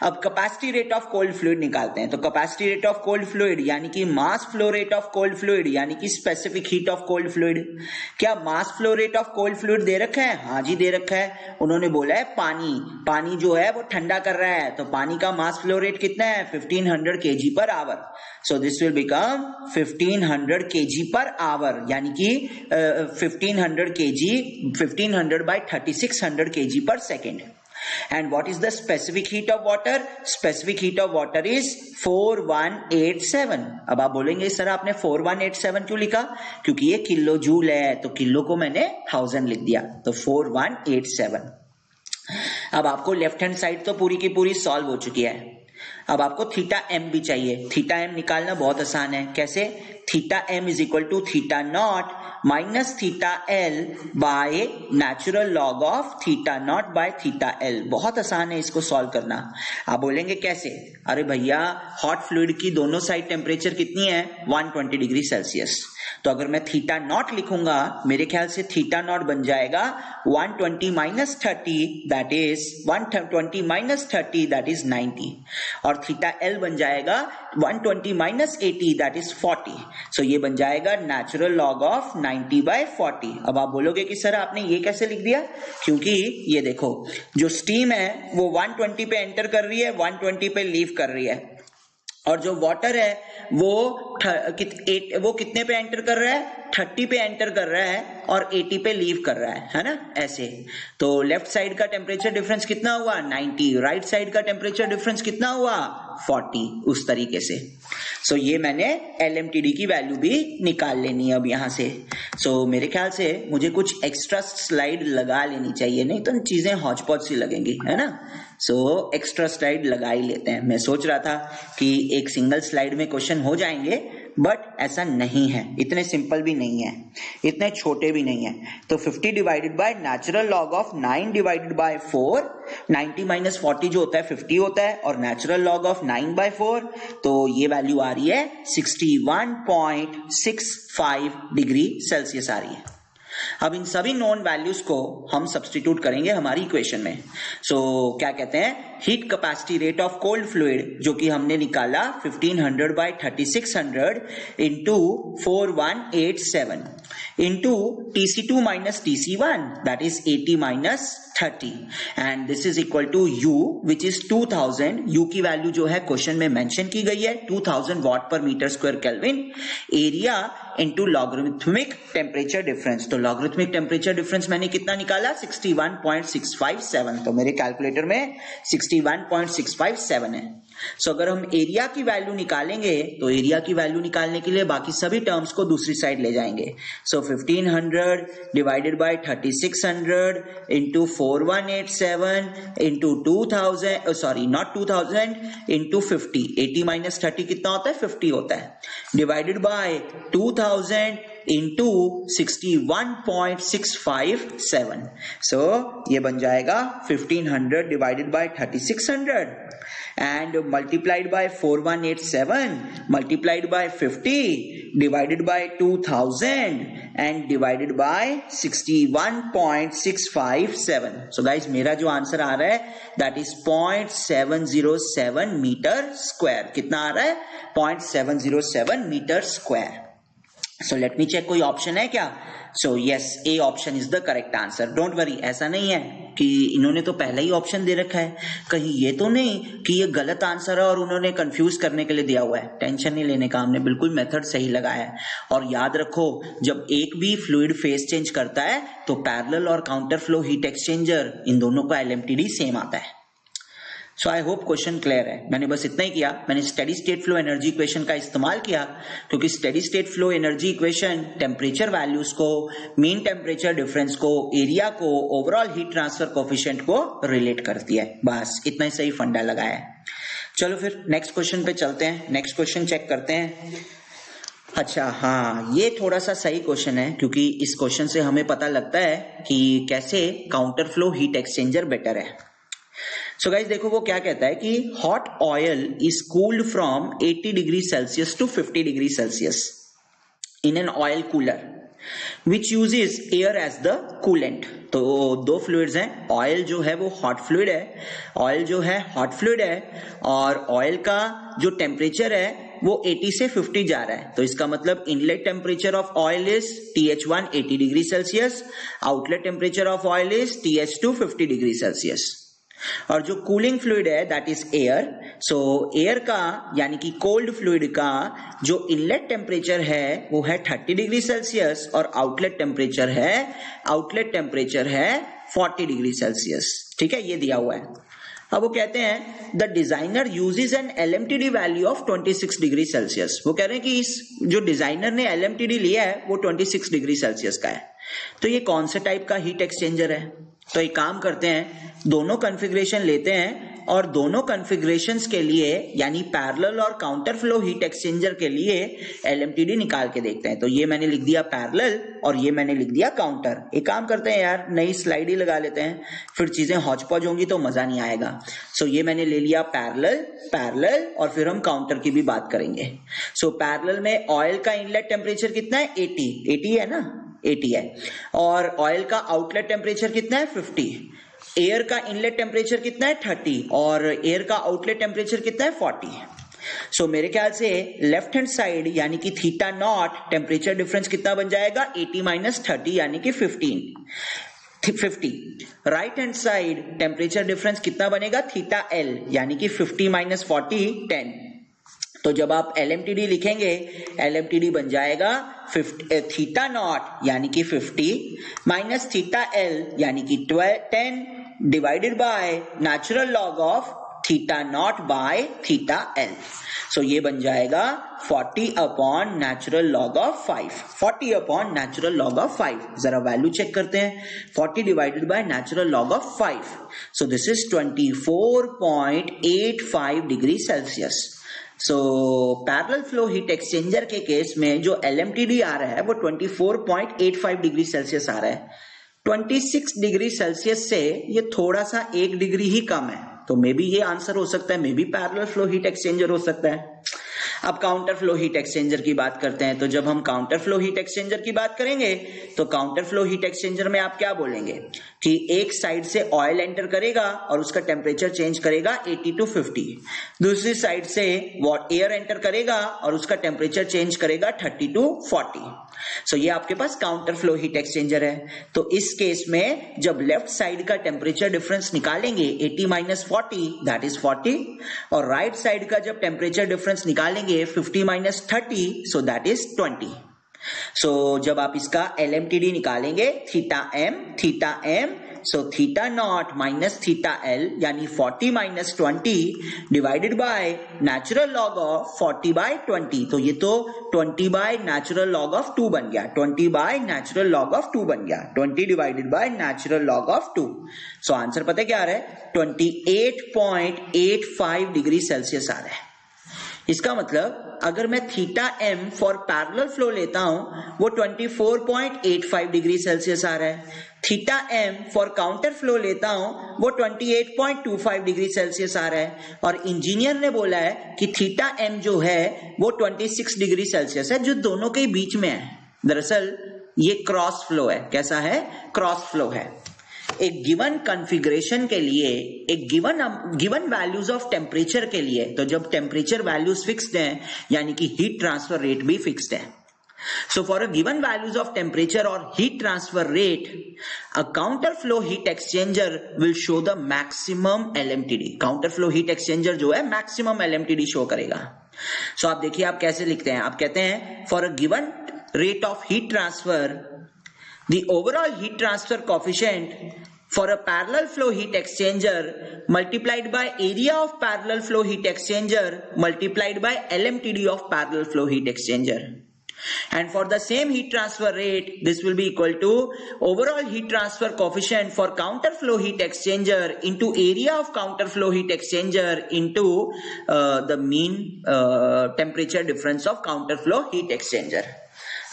अब capacity rate of cold fluid निकालते हैं. तो capacity rate of cold fluid यानी कि mass flow rate of cold fluid यानी कि specific heat of cold fluid. क्या mass flow rate of cold fluid दे रखा है? हाँ जी दे रखा है. उन्होंने बोला है पानी जो है वो ठंडा कर रहा है, तो पानी का मास फ्लो रेट कितना है? 1500 kg per hour. So this will become 1500 kg per hour, यानी कि 1500 by 3600 kg per second. And what is the specific heat of water? Specific heat of water is 4187. अब आप बोलेंगे सर आपने 4187 क्यों लिखा? क्योंकि ये किलो जूल है, तो किलो को मैंने 1000 लिख दिया, तो 4187. अब आपको लेफ्ट हैंड साइड तो पूरी की पूरी सॉल्व हो चुकी है. अब आपको थीटा एम भी चाहिए. थीटा एम निकालना बहुत आसान है. कैसे? Theta M is equal to theta naught minus theta L by natural log of theta not by theta L. बहुत आसान है इसको सॉल्व करना. आप बोलेंगे कैसे? अरे भैया हॉट फ्लूइड की दोनों साइड टेम्परेचर कितनी है? 120 डिग्री सेल्सियस. तो अगर मैं थीटा नॉट लिखूंगा, मेरे ख्याल से थीटा नॉट बन जाएगा 120 minus 30 that is 120 minus 30 that is 90, और थीटा एल बन जाएगा 120 माइनस 80 दैट इज 40. सो ये बन जाएगा नेचुरल लॉग ऑफ 90 by 40. अब आप बोलोगे कि सर आपने ये कैसे लिख दिया? क्योंकि ये देखो जो स्टीम है वो 120 पे एंटर कर रही है, 120 पे लीव कर रही है, और जो वाटर है वो कितने पे एंटर कर रहा है? 30 पे एंटर कर रहा है और 80 पे लीव कर रहा है ना, ऐसे. तो लेफ्ट साइड का टेम्परेचर डिफरेंस कितना हुआ? 90. राइट साइड का टेम्परेचर डिफरेंस कितना हुआ? 40. उस तरीके से. सो ये मैंने LMTD की वैल्यू भी निकाल लेनी है अब यहां से. सो मेरे ख्याल से मुझे कुछ एक्स्ट्रा स्लाइड लगा लेनी चाहिए, नहीं तो चीजें हौच पौच सी लगेंगी, है ना. सो एक्स्ट्रा स्लाइड लगा ही लेते हैं. मैं सोच रहा था कि एक सिंगल स्लाइड में क्वेश्चन हो जाएंगे, बट ऐसा नहीं है. इतने सिंपल भी नहीं है, इतने छोटे भी नहीं है. तो 50 divided by natural log of 9 divided by 4, 90 minus 40 जो होता है 50 होता है, और नेचुरल लॉग ऑफ 9 by 4, तो ये वैल्यू आ रही है 61.65 डिग्री सेल्सियस आ रही है. अब इन सभी नॉन वैल्यूज को हम सब्स्टिट्यूट करेंगे हमारी इक्वेशन में. सो क्या कहते हैं? Heat capacity rate of cold fluid जो कि हमने निकाला 1500 by 3600 into 4187 into TC2 minus TC1 that is 80 minus 30, and this is equal to U which is 2000. U की वैल्यू जो है क्वेश्चन में मेंशन की गई है 2000 watt per metre square kelvin. Area into logarithmic temperature difference. तो logarithmic temperature difference मैंने कितना निकाला? 61.657. तो मेरे कैलकुलेटर में 61.657 है. सो अगर हम एरिया की वैल्यू निकालेंगे, तो एरिया की वैल्यू निकालने के लिए बाकी सभी टर्म्स को दूसरी साइड ले जाएंगे. सो 1500 divided by 3600 into 4187 into 2000, sorry not 2000, into 50. 80 minus 30 कितना होता है? 50 होता है. Divided by 2000 into 61.657. सो ये बन जाएगा 1500 divided by 3600 and multiplied by 4187 multiplied by 50 divided by 2000 and divided by 61.657. So guys, मेरा जो आंसर आ रहा है that is 0.707 मीटर स्क्वायर. कितना आ रहा है? 0.707 metre square. So let me check कोई ऑप्शन है क्या? So yes, A option is the correct answer. Don't worry, ऐसा नहीं है कि इन्होंने तो पहला ही ऑप्शन दे रखा है, कहीं ये तो नहीं कि ये गलत आंसर है और उन्होंने कंफ्यूज करने के लिए दिया हुआ है. टेंशन नहीं लेने का, हमने बिल्कुल मेथड सही लगाया है. और याद रखो, जब एक भी फ्लूइड फेस चेंज करता है तो पैरेलल और काउंटर फ्लो हीट एक्सचेंजर, इन दोनों का LMTD सेम आता है. So I hope question clear है. मैंने बस इतना ही किया, मैंने steady state flow energy equation का इस्तेमाल किया, क्योंकि steady state flow energy equation temperature values को, मीन टेम्परेचर डिफरेंस को, एरिया को, ओवरऑल हीट ट्रांसफर कोफिशिएंट को रिलेट करती है. बस इतना ही सही फंडा लगाया है. चलो फिर नेक्स्ट क्वेश्चन पे चलते हैं. नेक्स्ट क्वेश्चन चेक करते हैं. अच्छा हाँ, ये थोड़ा सा सही क्वेश्चन है, क्योंकि इस क्वेश्चन से हमें पता लगता है कि कैसे counter flow heat exchanger better है. सो गाइस देखो वो क्या कहता है कि hot oil is cooled from 80 degree Celsius to 50 degree Celsius in an oil cooler which uses air as the coolant. तो दो फ्लूइड्स हैं. ऑयल जो है वो हॉट फ्लूइड है, ऑयल जो है हॉट फ्लूइड है, और ऑयल का जो टेम्परेचर है वो 80 से 50 जा रहा है. तो इसका मतलब inlet temperature of oil is TH1 80 degree Celsius, outlet temperature of oil is TH2 50 degree Celsius. और जो कूलिंग फ्लूइड है that is air. So air का यानी कि कोल्ड फ्लूइड का जो इनलेट टेम्परेचर है वो है 30 डिग्री सेल्सियस और आउटलेट टेम्परेचर है 40 डिग्री सेल्सियस. ठीक है, ये दिया हुआ है. अब वो कहते हैं the designer uses an LMTD value of 26 degree Celsius. वो कह रहे हैं कि इस जो डिजाइनर ने LMTD लिया है वो 26 डिग्री सेल्सियस का है. तो ये कौन से टाइप का हीट एक्सचेंजर है? तो एक काम करते हैं, दोनों कॉन्फ़िगरेशन लेते हैं और दोनों कॉन्फ़िगरेशंस के लिए यानी पैरेलल और काउंटर फ्लो हीट एक्सचेंजर के लिए LMTD निकाल के देखते हैं. तो ये मैंने लिख दिया पैरेलल और ये मैंने लिख दिया काउंटर. एक काम करते हैं यार, नई स्लाइड ही लगा लेते हैं, फिर चीजें हौच-पौच होंगी तो मजा नहीं आएगा. सो ये मैंने ले लिया पैरेलल और फिर हम काउंटर की भी बात करेंगे. सो पैरेलल में ऑयल का इनलेट टेम्परेचर कितना है? 80 है ना, 80 है. और ऑयल का आउटलेट टेम्परेचर कितना है? 50. एयर का इनलेट टेम्परेचर कितना है? 30. और एयर का आउटलेट टेम्परेचर कितना है? 40. सो मेरे ख्याल से लेफ्ट हैंड साइड यानी कि थीटा नॉट टेम्परेचर डिफरेंस कितना बन जाएगा? 80 माइनस 30 यानी कि 50. Right hand side temperature difference कितना बनेगा? थीटा एल यानी कि 50 माइनस 40 10. तो जब आप LMTD लिखेंगे, LMTD बन जाएगा थीटा नॉट यानी कि 50 माइनस थीटा एल यानी कि 10 divided by natural log of theta not by theta L. So ये बन जाएगा 40 upon natural log of 5. 40 upon natural log of 5. जरा वैल्यू चेक करते हैं. 40 divided by natural log of 5. So this is 24.85 degree Celsius. So parallel flow heat exchanger के case में जो LMTD आ रहा है वो 24.85 डिग्री सेल्सियस आ रहा है. 26 डिग्री सेल्सियस से ये थोड़ा सा 1 डिग्री ही कम है. तो मे बी ये आंसर हो सकता है, may be parallel flow heat exchanger हो सकता है. अब काउंटर फ्लो हीट एक्सचेंजर की बात करते हैं. तो जब हम काउंटर फ्लो हीट एक्सचेंजर की बात करेंगे तो काउंटर फ्लो हीट एक्सचेंजर में आप क्या बोलेंगे कि एक साइड से ऑयल एंटर करेगा और उसका टेम्परेचर चेंज करेगा 80 टू 50. दूसरी साइड से एयर एंटर करेगा और उसका टेम्परेचर चेंज करेगा 30 टू 40. सो ये आपके पास काउंटर फ्लो हीट एक्सचेंजर है. तो इस केस में जब लेफ्ट साइड का टेम्परेचर डिफरेंस निकालेंगे 80 माइनस 40 दैट इज 40, और राइट साइड का जब टेम्परेचर डिफरेंस निकालेंगे 50 minus 30 so that is 20. So जब आप इसका LMTD निकालेंगे theta M so theta naught minus theta L यानी 40 minus 20 divided by natural log of 40 by 20. तो ये तो 20 बाय नेचुरल लॉग ऑफ 2 बन गया. 20 बाय नेचुरल लॉग ऑफ 2 बन गया. 20 divided by natural log of 2. So answer पता है क्या आ रहा है? 28.85 डिग्री सेल्सियस आ रहा है. इसका मतलब अगर मैं theta M for parallel flow लेता हूं वो 24.85 डिग्री सेल्सियस आ रहा है, theta M for counter flow लेता हूं वो 28.25 डिग्री सेल्सियस आ रहा है, और इंजीनियर ने बोला है कि थीटा एम जो है वो 26 डिग्री सेल्सियस है, जो दोनों के बीच में है। दरअसल ये क्रॉस फ्लो है। कैसा है? क्रॉस फ्लो है। एक गिवन कॉन्फ़िगरेशन के लिए, एक गिवन वैल्यूज ऑफ टेम्परेचर के लिए, तो जब टेम्परेचर वैल्यूज फिक्स्ड हैं यानी कि हीट ट्रांसफर रेट भी फिक्स्ड है। So for a given values of temperature or heat transfer rate, a counter flow heat exchanger will show the maximum LMTD. Counter flow heat exchanger जो है maximum LMTD show करेगा। So आप देखिए आप कैसे लिखते हैं, आप कहते हैं for a given rate of heat transfer, the overall heat transfer coefficient for a parallel flow heat exchanger multiplied by area of parallel flow heat exchanger multiplied by LMTD of parallel flow heat exchanger. And for the same heat transfer rate, this will be equal to overall heat transfer coefficient for counter flow heat exchanger into area of counter flow heat exchanger into the mean temperature difference of counter flow heat exchanger.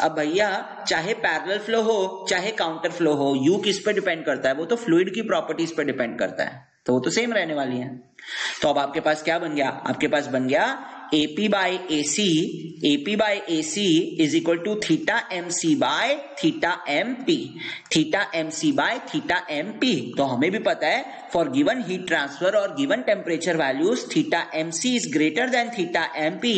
अब भैया चाहे parallel flow हो चाहे counter flow हो, you किस पे depend करता है? वो तो फ्लूइड की प्रॉपर्टीज पे डिपेंड करता है, तो वो तो सेम रहने वाली है। तो अब आपके पास क्या बन गया? आपके पास बन गया AP by AC is equal to theta MC by theta MP, theta MC by theta MP। तो हमें भी पता है for given heat transfer और given temperature values theta MC is greater than theta MP,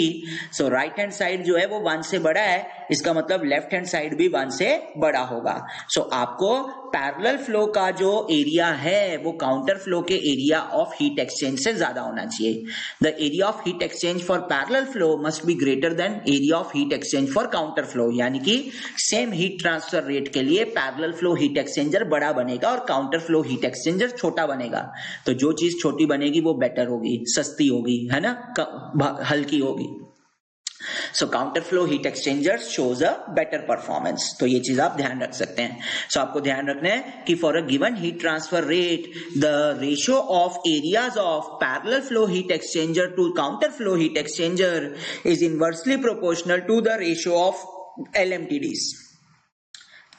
so right hand side जो है वो 1 से बड़ा है, इसका मतलब लेफ्ट हैंड साइड भी 1 से बड़ा होगा। सो आपको पैरेलल फ्लो का जो एरिया है वो काउंटर फ्लो के एरिया ऑफ हीट एक्सचेंज से ज्यादा होना चाहिए। The area of heat exchange for parallel flow must be greater than area of heat exchange for counter flow, यानी कि सेम हीट ट्रांसफर रेट के लिए पैरेलल फ्लो हीट एक्सचेंजर बड़ा बनेगा और काउंटर फ्लो हीट एक्सचेंजर छोटा बनेगा। तो जो चीज छोटी बनेगी वो बेटर होगी, सस्ती होगी, है ना, हल्की होगी। So counter flow heat exchanger shows a better performance। तो ये चीज आप ध्यान रख सकते हैं। So आपको ध्यान रखना है कि for a given heat transfer rate, the ratio of areas of parallel flow heat exchanger to counter flow heat exchanger is inversely proportional to the ratio of LMTDs।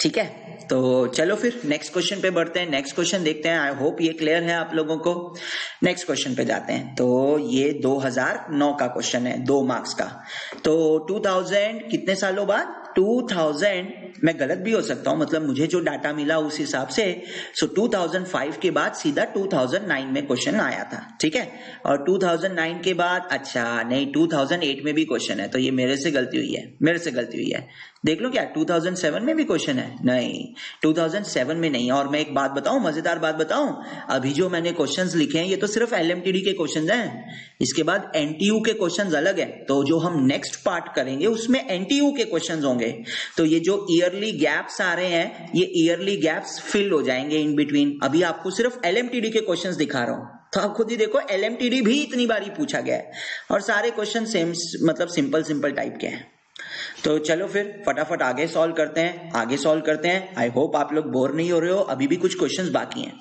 ठीक है, तो चलो फिर नेक्स्ट क्वेश्चन पे बढ़ते हैं, नेक्स्ट क्वेश्चन देखते हैं। आई होप ये क्लियर है आप लोगों को। नेक्स्ट क्वेश्चन पे जाते हैं। तो ये 2009 का क्वेश्चन है, 2 मार्क्स का। तो 2000 कितने सालों बाद? 2000, मैं गलत भी हो सकता हूं, मतलब मुझे जो डाटा मिला उस हिसाब से। सो 2005 के बाद सीधा 2009 में क्वेश्चन आया था, ठीक है। और 2009 के बाद, अच्छा नहीं, 2008 में भी क्वेश्चन है, तो ये मेरे से गलती हुई है, मेरे से गलती हुई है। देख लो क्या 2007 में भी क्वेश्चन है? नहीं, 2007 में नहीं। और मैं एक बात बताऊं, मजेदार बात बताऊं, अभी जो मैंने क्वेश्चंस लिखे हैं ये तो सिर्फ LMTD के क्वेश्चंस हैं। इसके बाद NTU के क्वेश्चंस अलग है। तो जो हम नेक्स्ट पार्ट करेंगे उसमें NTU के क्वेश्चंस होंगे। तो ये जो ईयरली गैप्स आ रहे हैं, ये ईयरली गैप्स फिल हो जाएंगे इन बिटवीन। अभी आपको सिर्फ LMTD के क्वेश्चंस दिखा रहा हूं, तो आप खुद ही देखो LMTD भी इतनी बारी पूछा गया है और सारे क्वेश्चन सेम, मतलब सिंपल टाइप के हैं। तो चलो फिर फटाफट आगे सॉल्व करते हैं, आई होप आप लोग बोर नहीं हो रहे हो, अभी भी कुछ क्वेश्चंस बाकी हैं।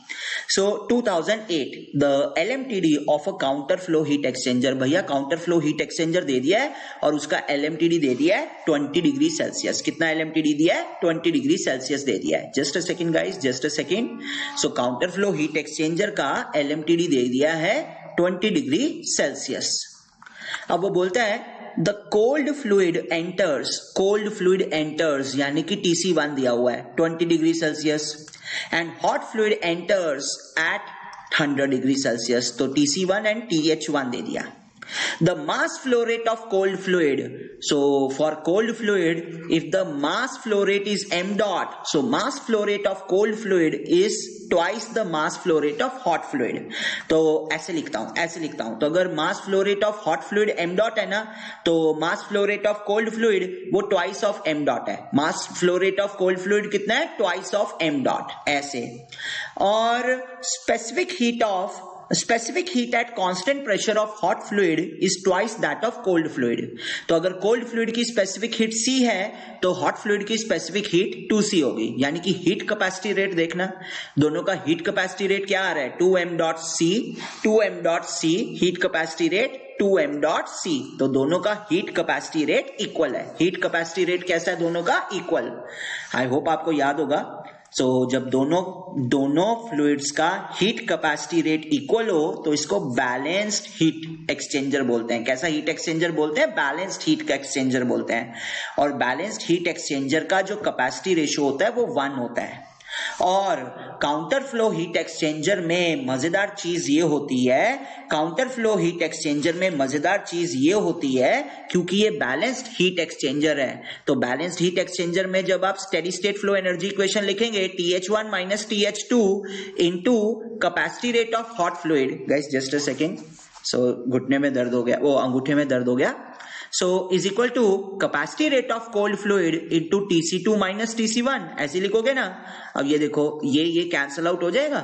सो 2008 the LMTD of a counter flow heat exchanger, भैया काउंटर फ्लो हीट एक्सचेंजर दे दिया है और उसका LMTD दे दिया है 20 डिग्री सेल्सियस। कितना LMTD दिया है? 20 डिग्री सेल्सियस दे दिया है। Just a second guys, just a second. So counter flow heat exchanger का LMTD दे दिया है 20 डिग्री सेल्सियस। अब वो बोलता है द कोल्ड फ्लूइड एंटर्स, यानी कि TC1 दिया हुआ है 20 degree Celsius, and hot fluid enters at 100 degree Celsius. तो TC1 एंड TH1 दे दिया। The mass flow rate of cold fluid, so for cold fluid, if the mass flow rate is m dot, so mass flow rate of cold fluid is twice the mass flow rate of hot fluid। तो ऐसे लिखता हूं, तो अगर mass flow rate of hot fluid m dot है ना, तो mass flow rate of cold fluid वो twice of m dot है। mass flow rate of cold fluid कितना है? twice of m dot, ऐसे। और specific heat of specific heat at constant pressure of hot fluid is twice that of cold fluid. तो अगर cold fluid की specific heat C है तो hot fluid की specific heat 2C होगी, यानी कि heat capacity rate देखना, दोनों का heat capacity rate क्या आ रहा है 2m.C heat capacity rate 2m.C, तो दोनों का heat capacity rate इक्वल है. heat capacity rate कैसा है दोनों का इक्वल. आई होप आपको याद होगा. सो जब दोनों फ्लूइड्स का हीट कैपेसिटी रेट इक्वल हो तो इसको बैलेंस्ड हीट एक्सचेंजर बोलते हैं. कैसा हीट एक्सचेंजर बोलते हैं? बैलेंस्ड हीट एक्सचेंजर बोलते हैं. और बैलेंस्ड हीट एक्सचेंजर का जो कैपेसिटी रेशियो होता है वो 1 होता है. और काउंटर फ्लो हीट एक्सचेंजर में मजेदार चीज ये होती है, काउंटर फ्लो हीट एक्सचेंजर में मजेदार चीज ये होती है क्योंकि ये बैलेंस्ड हीट एक्सचेंजर है. तो बैलेंस्ड हीट एक्सचेंजर में जब आप steady state flow energy equation लिखेंगे TH1 minus TH2 into capacity rate of hot fluid. Guys just a second. So घुटने में दर्द हो गया, वो अंगूठे में दर्द हो गया. So is equal to capacity rate of cold fluid into TC2 minus TC1. ऐसे लिखोगे ना. अब ये देखो ये कैंसल आउट हो जाएगा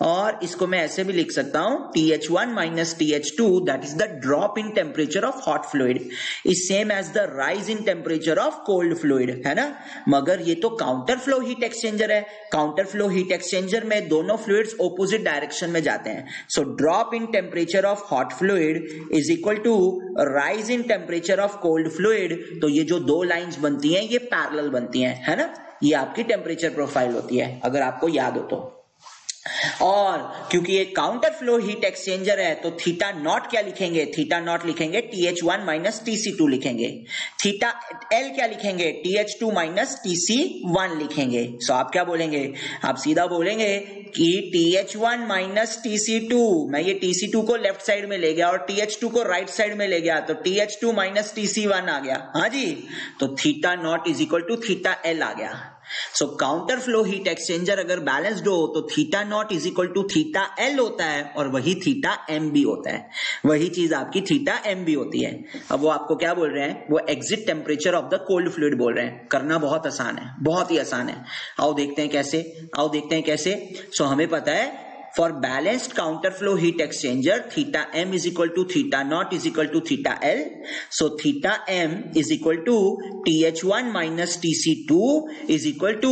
और इसको मैं ऐसे भी लिख सकता हूं TH1 minus TH2 that is the drop in temperature of hot fluid is same as the rise in temperature of cold fluid, है ना. मगर ये तो काउंटर फ्लो हीट एक्सचेंजर है. काउंटर फ्लो हीट एक्सचेंजर में दोनों फ्लूइड्स ऑपोजिट डायरेक्शन में जाते हैं. So drop in temperature of hot fluid is equal to rise in temperature of cold fluid. तो ये जो दो लाइंस बनती हैं ये पैरेलल बनती हैं, है ना. ये आपकी टेम्परेचर प्रोफाइल होती है अगर आपको याद हो तो. और क्योंकि ये काउंटर फ्लो हीट एक्सचेंजर है तो थीटा नॉट क्या लिखेंगे? थीटा नॉट लिखेंगे TH1 माइनस TC2 लिखेंगे. थीटा L क्या लिखेंगे? TH2 माइनस TC1 लिखेंगे. सो आप क्या बोलेंगे? आप सीधा बोलेंगे कि TH1 माइनस TC2, मैं ये TC2 को लेफ्ट साइड में ले गया और TH2 को राइट साइड में ले गया तो TH2 माइनस TC1 आ गया. हाँ जी. तो theta not is equal to theta L आ गया. So counter flow heat exchanger अगर बैलेंस्ड हो तो theta not is equal to theta L होता है और वही थीटा M भी होता है. वही चीज आपकी थीटा M भी होती है. अब वो आपको क्या बोल रहे हैं? वो exit temperature of the cold fluid बोल रहे हैं. करना बहुत आसान है, बहुत ही आसान है. आओ देखते हैं कैसे. सो हमें पता है for balanced counter flow heat exchanger theta m is equal to theta naught is equal to theta L. So theta m is equal to TH1 minus TC2 is equal to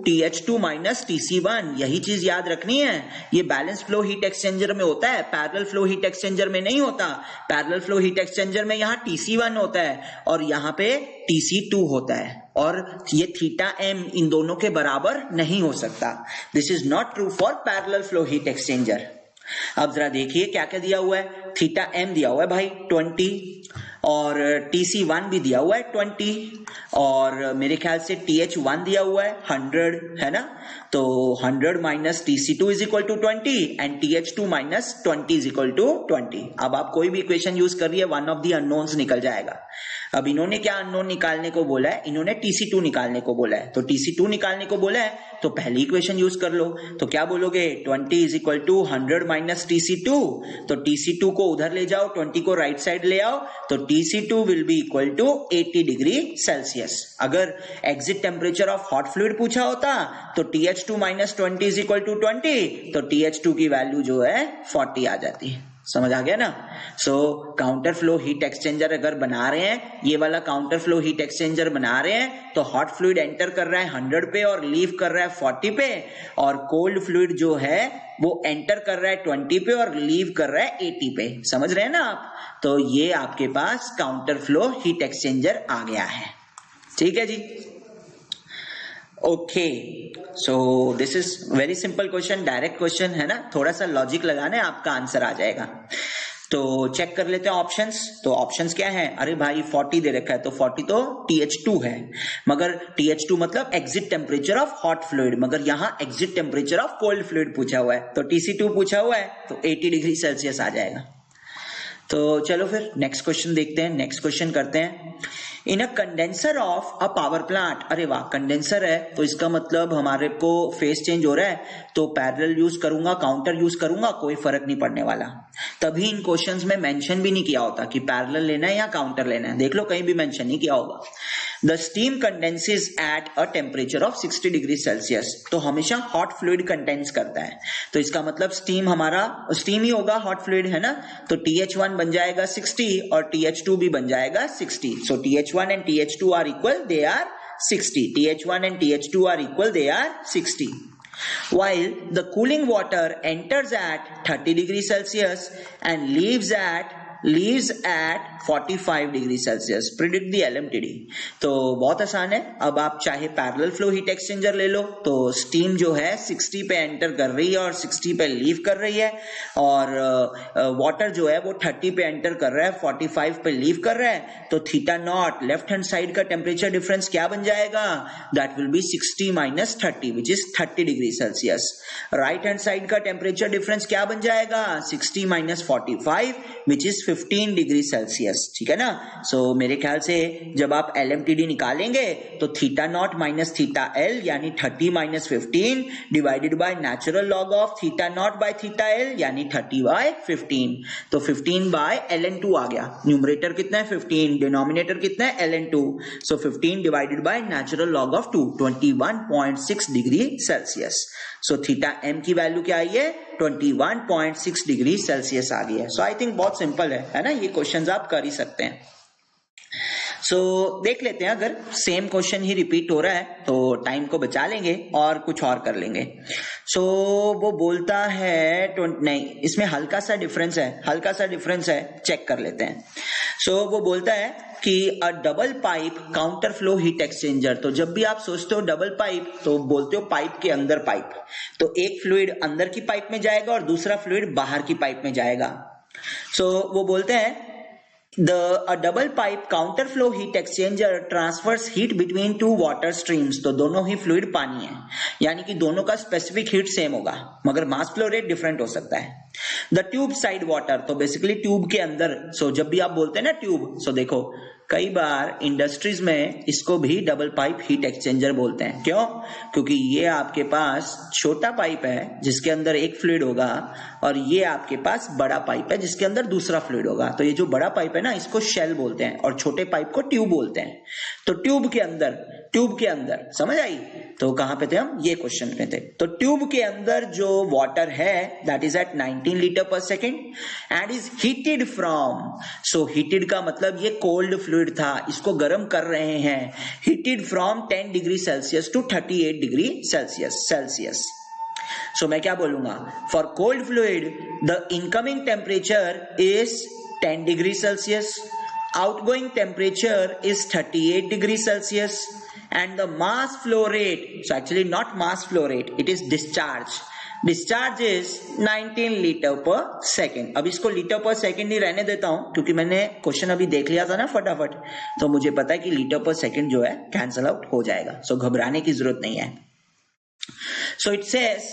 TH2 minus TC1. यही चीज याद रखनी है. ये balance flow heat exchanger में होता है, parallel flow heat exchanger में नहीं होता. पैरेलल फ्लो हीट एक्सचेंजर में यहाँ TC1 होता है और यहाँ पे TC2 होता है और ये थीटा m इन दोनों के बराबर नहीं हो सकता. This is not true for parallel flow heat exchanger. अब जरा देखिए क्या क्या दिया हुआ है. थीटा m दिया हुआ है भाई 20 और TC1 भी दिया हुआ है 20 और मेरे ख्याल से TH1 दिया हुआ है 100, है ना. तो 100 minus TC2 is equal to 20 and TH2 minus 20 is equal to 20. अब आप कोई भी इक्वेशन यूज करिए, वन ऑफ द अननोन्स निकल जाएगा. अब इन्होंने क्या अननोन निकालने को बोला है? इन्होंने TC2 निकालने को बोला है. तो TC2 निकालने को बोला है तो पहली इक्वेशन यूज कर लो. तो क्या बोलोगे? 20 is equal to 100 minus TC2. तो TC2 को उधर ले जाओ, 20 को राइट साइड ले आओ तो TC2 will be equal to 80 degree Celsius. अगर exit temperature of hot fluid पूछा होता तो TH2 minus 20 is equal to 20 तो TH2 की वैल्यू जो है 40 आ जाती है. समझ आ गया ना. सो काउंटर फ्लो हीट एक्सचेंजर अगर बना रहे हैं, ये वाला काउंटर फ्लो हीट एक्सचेंजर बना रहे हैं तो हॉट फ्लूइड एंटर कर रहा है 100 पे और लीव कर रहा है 40 पे और कोल्ड फ्लूइड जो है वो एंटर कर रहा है 20 पे और लीव कर रहा है 80 पे. समझ रहे हैं ना आप. तो ये आपके पास काउंटर फ्लो हीट एक्सचेंजर आ गया है. ठीक है जी. Okay, so this is very simple question, direct question है ना. थोड़ा सा लॉजिक लगाना है, आपका आंसर आ जाएगा. तो चेक कर लेते हैं ऑप्शंस. तो ऑप्शंस क्या है? अरे भाई 40 दे रखा है तो 40 तो TH2 है, मगर TH2 मतलब exit temperature of hot fluid, मगर यहाँ exit temperature of cold fluid पूछा हुआ है. तो TC2 पूछा हुआ है तो 80 डिग्री सेल्सियस आ जाएगा. तो चलो फिर नेक्स्ट क्वेश्चन देखते हैं. नेक्स्ट क्वेश्चन करते हैं. In a condenser of a power plant. अरे वाह, कंडेंसर है तो इसका मतलब हमारे को फेस चेंज हो रहा है तो पैरेलल यूज करूंगा, काउंटर यूज करूंगा, कोई फर्क नहीं पड़ने वाला. तभी इन क्वेश्चंस में मेंशन भी नहीं किया होता कि पैरेलल लेना है या काउंटर लेना है. देख लो कहीं भी मेंशन नहीं किया होगा. The steam condenses eight a temperature of 60 degree Celsius. तो हमेशा हॉट फ्लूइड कंडेंस करता है, तो इसका मतलब स्टीम हमारा स्टीम ही होगा, हॉट फ्लूइड है ना। तो TH1 बन जाएगा 60 और TH2 भी बन जाएगा 60। So TH1 and TH2 are equal, they are 60। TH1 and TH2 are equal, they are 60. While the cooling water enters at 30 degrees Celsius and leaves at 45 degree Celsius. Predict the LMTD। तो बहुत आसान है, अब आप चाहे parallel flow heat exchanger ले लो, तो steam जो है 60 पे एंटर कर रही है और 60 पे लीव कर रही है, और वाटर जो है वो 30 पे एंटर कर रहा है, 45 पे लीव कर रहा है। तो theta not left hand side का टेम्परेचर डिफरेंस क्या बन जाएगा? That will B 60 minus 30 which is 30 degree Celsius. Right hand side का टेम्परेचर डिफरेंस क्या बन जाएगा? 60 minus 45 which is 15 degree Celsius. ठीक है ना। सो मेरे ख्याल से जब आप LMTD निकालेंगे तो theta naught minus theta L यानी 30 minus 15 divided by natural log of theta not by theta L यानी 30 बाय 15। तो 15 बाय ln2 आ गया। न्यूमरेटर कितना है? 15। डिनोमिनेटर कितना है? ln2। So 15 divided by natural log of 2, 21.6 degree Celsius. So theta m की value क्या आई है? 21.6 डिग्री सेल्सियस आ गई है। सो आई थिंक बहुत सिंपल है ना, ये क्वेश्चंस आप कर ही सकते हैं। सो देख लेते हैं, अगर सेम क्वेश्चन ही रिपीट हो रहा है तो टाइम को बचा लेंगे और कुछ और कर लेंगे। सो वो बोलता है नहीं, इसमें हल्का सा डिफरेंस है, चेक कर लेते हैं। सो वो बोलता है कि अ double pipe counter flow heat exchanger. तो जब भी आप सोचते हो डबल पाइप तो बोलते हो पाइप के अंदर पाइप, तो एक फ्लूइड अंदर की पाइप में जाएगा और दूसरा फ्लूइड बाहर की पाइप में जाएगा। सो वो बोलते हैं a double pipe counter flow heat exchanger transfers heat between two water streams। तो दोनों ही फ्लूइड पानी है, यानी कि दोनों का स्पेसिफिक हीट सेम होगा, मगर मास फ्लो रेट डिफरेंट हो सकता है। द ट्यूब साइड वाटर, तो बेसिकली ट्यूब के अंदर। सो जब भी आप बोलते हैं ना ट्यूब, सो देखो कई बार इंडस्ट्रीज में इसको भी डबल पाइप हीट एक्सचेंजर बोलते हैं। क्यों? क्योंकि ये आपके पास छोटा पाइप है जिसके अंदर एक फ्लूइड होगा, और ये आपके पास बड़ा पाइप है जिसके अंदर दूसरा फ्लूइड होगा। तो ये जो बड़ा पाइप है ना, इसको शेल बोलते हैं, और छोटे पाइप को ट्यूब बोलते हैं। तो ट्यूब के अंदर समझ आई? तो कहां पे थे हम? ये क्वेश्चन में थे। तो ट्यूब के अंदर जो वाटर है that is eight 19 litre per second and is heated from. So heated का मतलब ये कोल्ड फ्लूइड था, इसको गर्म कर रहे हैं। Heated from 10 degree Celsius to 38 degree Celsius. So मैं क्या बोलूंगा? For cold fluid the incoming temperature is 10 degree celsius, outgoing temperature is 38 degrees Celsius, and the mass flow rate, so actually not mass flow rate, it is discharge is 19 litre per second. अब इसको litre per second ही रहने देता हूं, क्योंकि मैंने question अभी देख लिया था ना फटाफट, तो मुझे पता है कि लीटर पर सेकेंड जो है कैंसल आउट हो जाएगा। सो घबराने की जरूरत नहीं है। So it says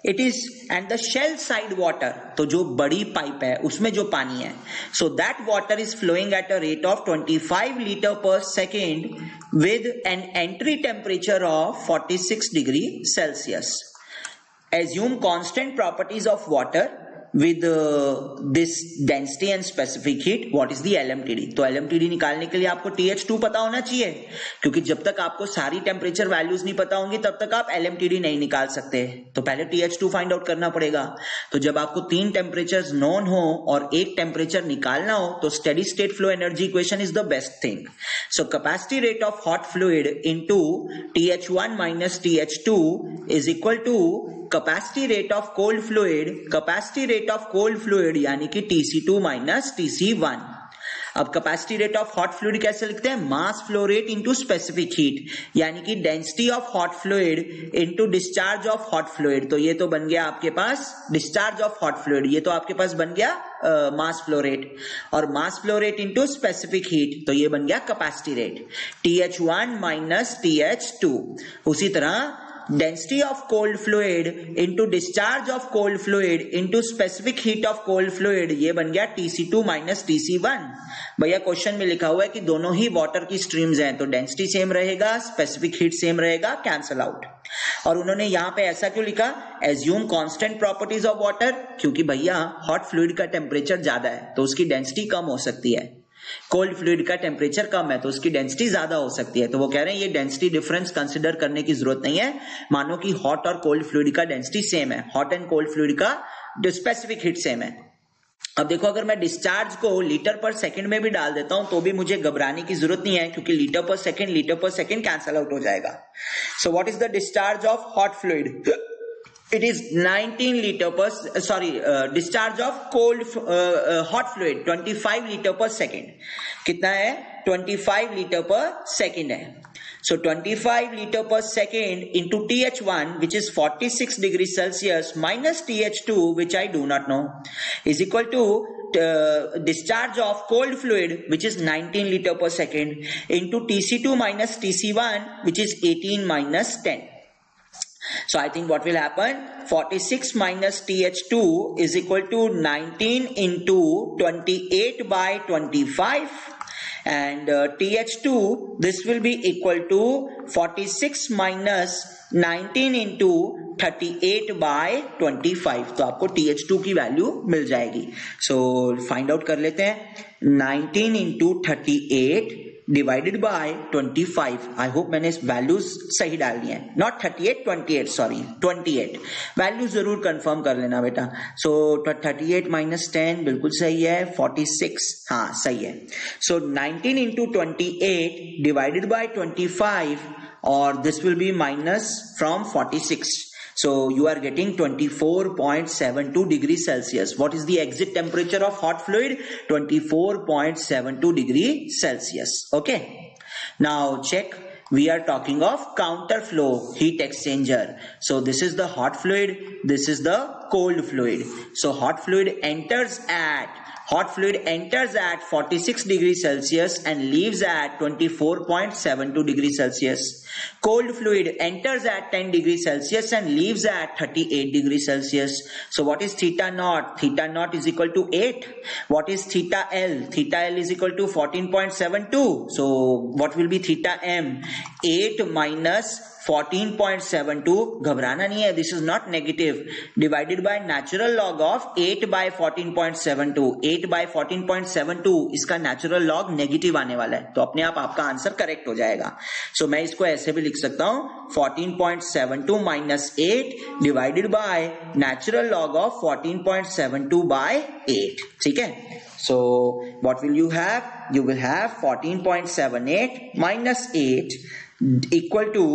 it is and the shell side water, तो जो बड़ी पाइप है उसमें जो पानी है, so that water is flowing at a rate of 25 litre per second with an entry temperature of 46 degree celsius. Assume constant properties of water with this density and specific heat. What is the LMTD? तो LMTD निकालने के लिए आपको TH2 पता होना चाहिए, क्योंकि जब तक आपको सारी टेम्परेचर वैल्यूज नहीं पता होंगी तब तक आप LMTD नहीं निकाल सकते। तो पहले TH2 फाइंड आउट करना पड़ेगा। तो जब आपको 3 टेम्परेचर नोन हो और एक टेम्परेचर निकालना हो, तो steady state flow energy equation is the best thing. So capacity rate of hot fluid into TH1 minus TH2 is equal to capacity rate of cold fluid यानी कि TC2 माइनस TC1। अब capacity rate of hot fluid कैसे लिखते हैं? Mass flow rate into specific heat, यानी कि density of hot fluid into discharge of hot fluid. तो ये तो बन गया आपके पास डिस्चार्ज ऑफ हॉट फ्लूइड, ये तो आपके पास बन गया मास फ्लो रेट, और mass flow rate into specific heat, तो ये बन गया capacity rate TH1 minus TH2। उसी तरह density of cold fluid into discharge of cold fluid into specific heat of cold fluid, ये बन गया TC2 माइनस TC1। भैया क्वेश्चन में लिखा हुआ है कि दोनों ही वाटर की स्ट्रीम्स हैं, तो डेंसिटी सेम रहेगा, स्पेसिफिक हीट सेम रहेगा, कैंसल आउट। और उन्होंने यहां पे ऐसा क्यों लिखा? Assume constant properties of water, क्योंकि भैया हॉट फ्लूइड का टेम्परेचर ज्यादा है तो उसकी डेंसिटी कम हो सकती है। कोल्ड फ्लूइड का टेम्परेचर कम है तो उसकी डेंसिटी ज्यादा हो सकती है, तो वो कह रहे हैं ये डेंसिटी डिफरेंस कंसिडर करने की जरूरत नहीं है, मानो कि हॉट और कोल्ड फ्लूइड का डेंसिटी सेम है, हॉट एंड कोल्ड फ्लूइड का स्पेसिफिक हीट सेम है। अब देखो अगर मैं डिस्चार्ज को लीटर पर सेकंड में भी डाल देता हूं तो भी मुझे घबराने की जरूरत नहीं है, क्योंकि लीटर पर सेकंड कैंसल आउट हो जाएगा। सो what is the discharge of hot fluid? It is 19 liter per discharge of cold hot fluid 25 liter per second. कितना है? 25 liter per second है। So 25 liter per second into TH1 which is 46 degrees Celsius minus TH2 which I do not know is equal to discharge of cold fluid which is 19 liter per second into TC2 minus TC1 which is 18 minus 10. So I think what will happen? 46 minus TH2 is equal to 19 into 28 by 25 and TH2 this will be equal to 46 minus 19 into 38 by 25। तो आपको TH2 की value मिल जाएगी। So find out कर लेते हैं। 19 into 38 divided by 25। I hope मैंने इस values सही डाल दी हैं, नॉट 38 28 सॉरी 28। वैल्यू जरूर कंफर्म कर लेना बेटा। सो 38 माइनस 10 बिल्कुल सही है, 46 हाँ सही है। सो 19 इंटू 28 डिवाइडेड बाय 25 और this will B minus from 46। So you are getting 24.72 degrees Celsius. What is the exit temperature of hot fluid? 24.72 degrees Celsius. Okay. Now check. We are talking of counterflow heat exchanger. So this is the hot fluid. This is the cold fluid. So hot fluid enters at 46 degrees Celsius and leaves at 24.72 degrees Celsius. Cold fluid enters at 10 degrees Celsius and leaves at 38 degrees Celsius. So what is theta naught? Theta naught is equal to 8. What is theta L? Theta L is equal to 14.72. So what will be theta M? 8 minus 14.72, घबराना नहीं है, this is not negative, divided by natural log of 8 by 14.72। 8 by 14.72 इसका natural log negative आने वाला है, तो अपने आप आपका आंसर करेक्ट हो जाएगा। सो मैं इसको ऐसे भी लिख सकता हूं 14.72 minus 8 divided by natural log of 14.72 by 8। ठीक है। So what will you have? You will have 14.78 minus 8 equal to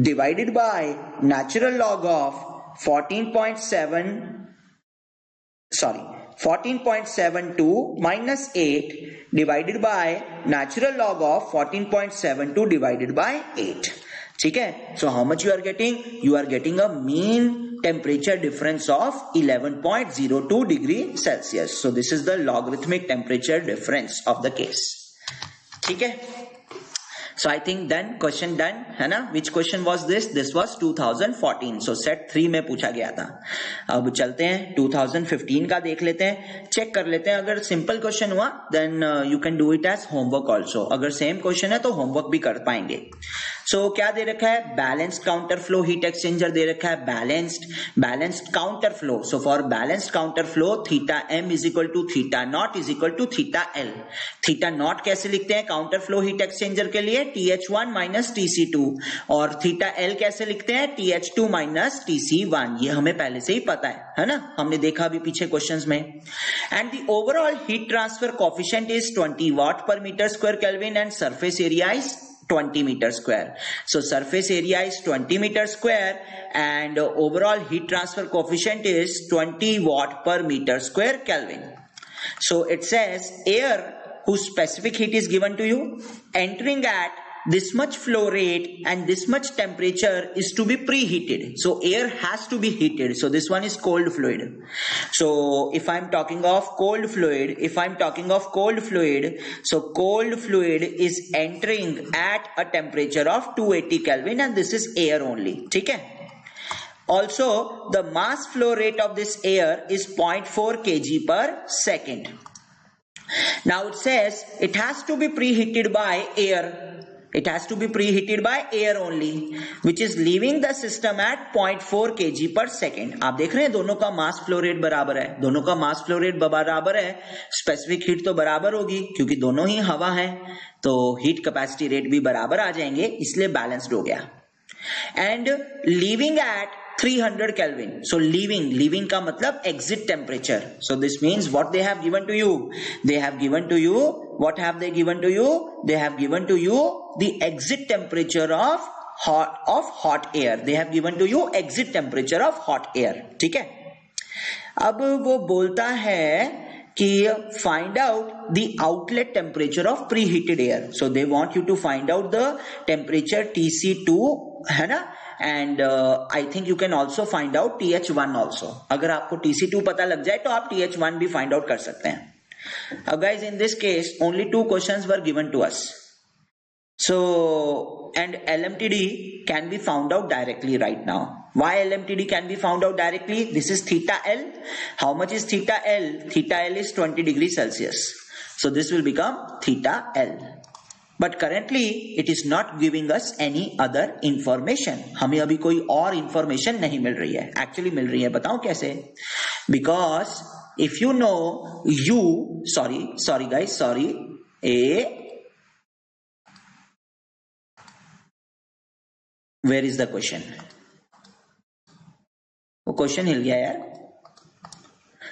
divided by natural log of 14.72 minus 8 divided by natural log of 14.72 divided by 8। ठीक है। So how much you are getting? You are getting a mean temperature difference of 11.02 degrees Celsius. So this is the logarithmic temperature difference of the case. ठीक है। So I think then question done है ना। Which question was this? This was 2014. So set 3 में पूछा गया था। अब चलते हैं 2015 का देख लेते हैं, चेक कर लेते हैं। अगर सिंपल क्वेश्चन हुआ then you can do it as homework also. अगर सेम क्वेश्चन है तो होमवर्क भी कर पाएंगे। So क्या दे रखा है? Balanced counter flow heat exchanger दे रखा है, balanced counter flow. So for balanced counter flow theta M is equal to theta not is equal to theta L. Theta not कैसे लिखते हैं काउंटर फ्लो हीट एक्सचेंजर के लिए? TH1 minus TC2। और theta L कैसे लिखते हैं? TH2 minus TC1। ये हमें पहले से ही पता है ना, हमने देखा अभी पीछे क्वेश्चंस में। And the overall heat transfer coefficient is 20 watt per metre square kelvin and surface area is 20 meter square. So surface area is 20 meter square and overall heat transfer coefficient is 20 watt per meter square Kelvin. So it says air whose specific heat is given to you entering at this much flow rate and this much temperature is to be preheated. So air has to be heated. So this one is cold fluid. So if I'm talking of cold fluid, so cold fluid is entering at a temperature of 280 Kelvin and this is air only. ठीक है। Also the mass flow rate of this air is 0.4 kg per second. Now it says it has to be preheated by air. It has to be preheated by air only, which is leaving the system at 0.4 kg per second. आप देख रहे हैं दोनों का मास flow rate बराबर है, दोनों का मास फ्लो रेट बराबर है, स्पेसिफिक हीट तो बराबर होगी क्योंकि दोनों ही हवा है, तो हीट कैपेसिटी रेट भी बराबर आ जाएंगे, इसलिए बैलेंस्ड हो गया. And leaving at 300 Kelvin. So leaving का मतलब exit temperature. So this means what they have given to you? They have given to you, what have they given to you? They have given to you the exit temperature of hot air. They have given to you exit temperature of hot air. ठीक है? अब वो बोलता है कि find out the outlet temperature of preheated air. So they want you to find out the temperature TC2, है ना? And I think you can also find out TH1 also. अगर आपको TC2 पता लग जाए तो आप TH1 भी find out कर सकते हैं. Guys, in this case only 2 questions were given to us. So and LMTD can be found out directly right now. Why LMTD can be found out directly? This is theta L. How much is theta L? Theta L is 20 degrees Celsius. So this will become theta L. But currently it is not giving us any other information. हमें अभी कोई और information नहीं मिल रही है. Actually मिल रही है, बताऊं कैसे? Because if you know sorry guys, where is the question? वो क्वेश्चन हिल गया यार.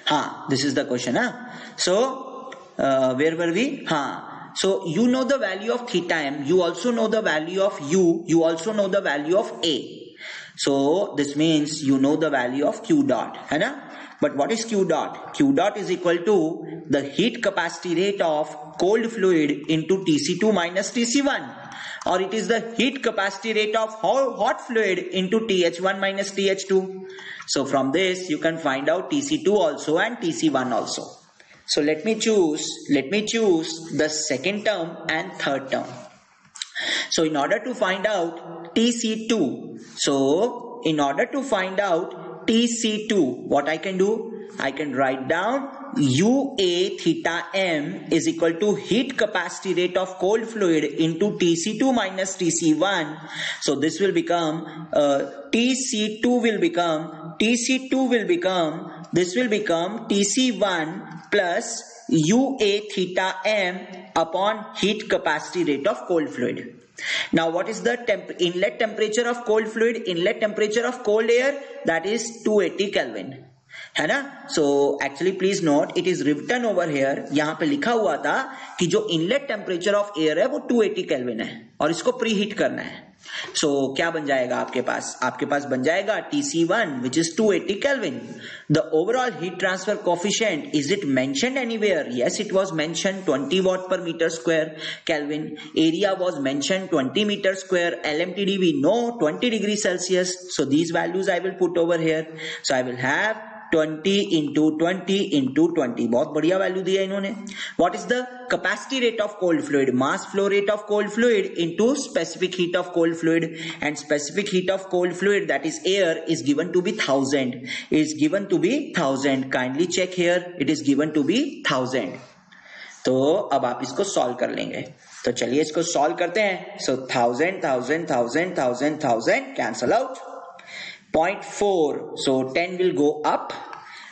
हाँ, this is the question. So where were we? हाँ. So you know the value of theta m, you also know the value of u, you also know the value of a. So this means you know the value of q dot, है ना? But what is q dot? Q dot is equal to the heat capacity rate of cold fluid into Tc2 minus Tc1, or it is the heat capacity rate of hot fluid into Th1 minus Th2. So from this you can find out Tc2 also and Tc1 also. So let me choose the second term and third term. So in order to find out Tc2, what I can do? I can write down UA theta m is equal to heat capacity rate of cold fluid into Tc2 minus Tc1. So this will become Tc2 will become Tc1 plus UA theta m upon heat capacity rate of cold fluid. Now what is the inlet temperature of cold fluid? Inlet temperature of cold air, that is 280 Kelvin. है ना? So actually please note, it is written over here. यहाँ पे लिखा हुआ था कि जो inlet temperature of air है वो 280 Kelvin है और इसको preheat करना है. So क्या बन जाएगा आपके पास? आपके पास बन जाएगा Tc1 which is 280 Kelvin. The overall heat transfer coefficient, is it mentioned anywhere? Yes, it was mentioned, 20 watt per meter square Kelvin. Area was mentioned 20 meter square. LMTD we know 20 degrees Celsius. So these values I will put over here. So I will have 20 into 20 into 20. बहुत बढ़िया value दिया इन्होंने. What is the capacity rate of cold fluid? Mass flow rate of cold fluid into specific heat of cold fluid, and specific heat of cold fluid, that is air, is given to be 1000. Is given to be 1000. Kindly check here. It is given to be 1000. तो अब आप इसको solve कर लेंगे. तो चलिए इसको solve करते हैं. So 1000 cancel out. 0.4, so 10 will go up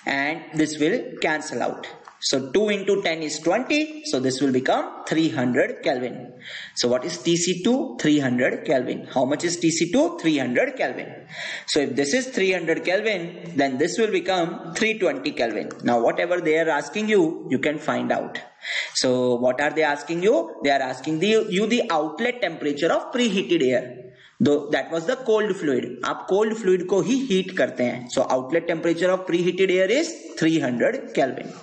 and this will cancel out. So 2 into 10 is 20, so this will become 300 Kelvin. So what is Tc2? 300 Kelvin. How much is Tc2? 300 Kelvin. So if this is 300 Kelvin, then this will become 320 Kelvin. Now whatever they are asking you, you can find out. So what are they asking you? They are asking you the outlet temperature of preheated air. Though that was the cold fluid. आप cold fluid को ही heat करते हैं. So outlet temperature of preheated air is 300 Kelvin.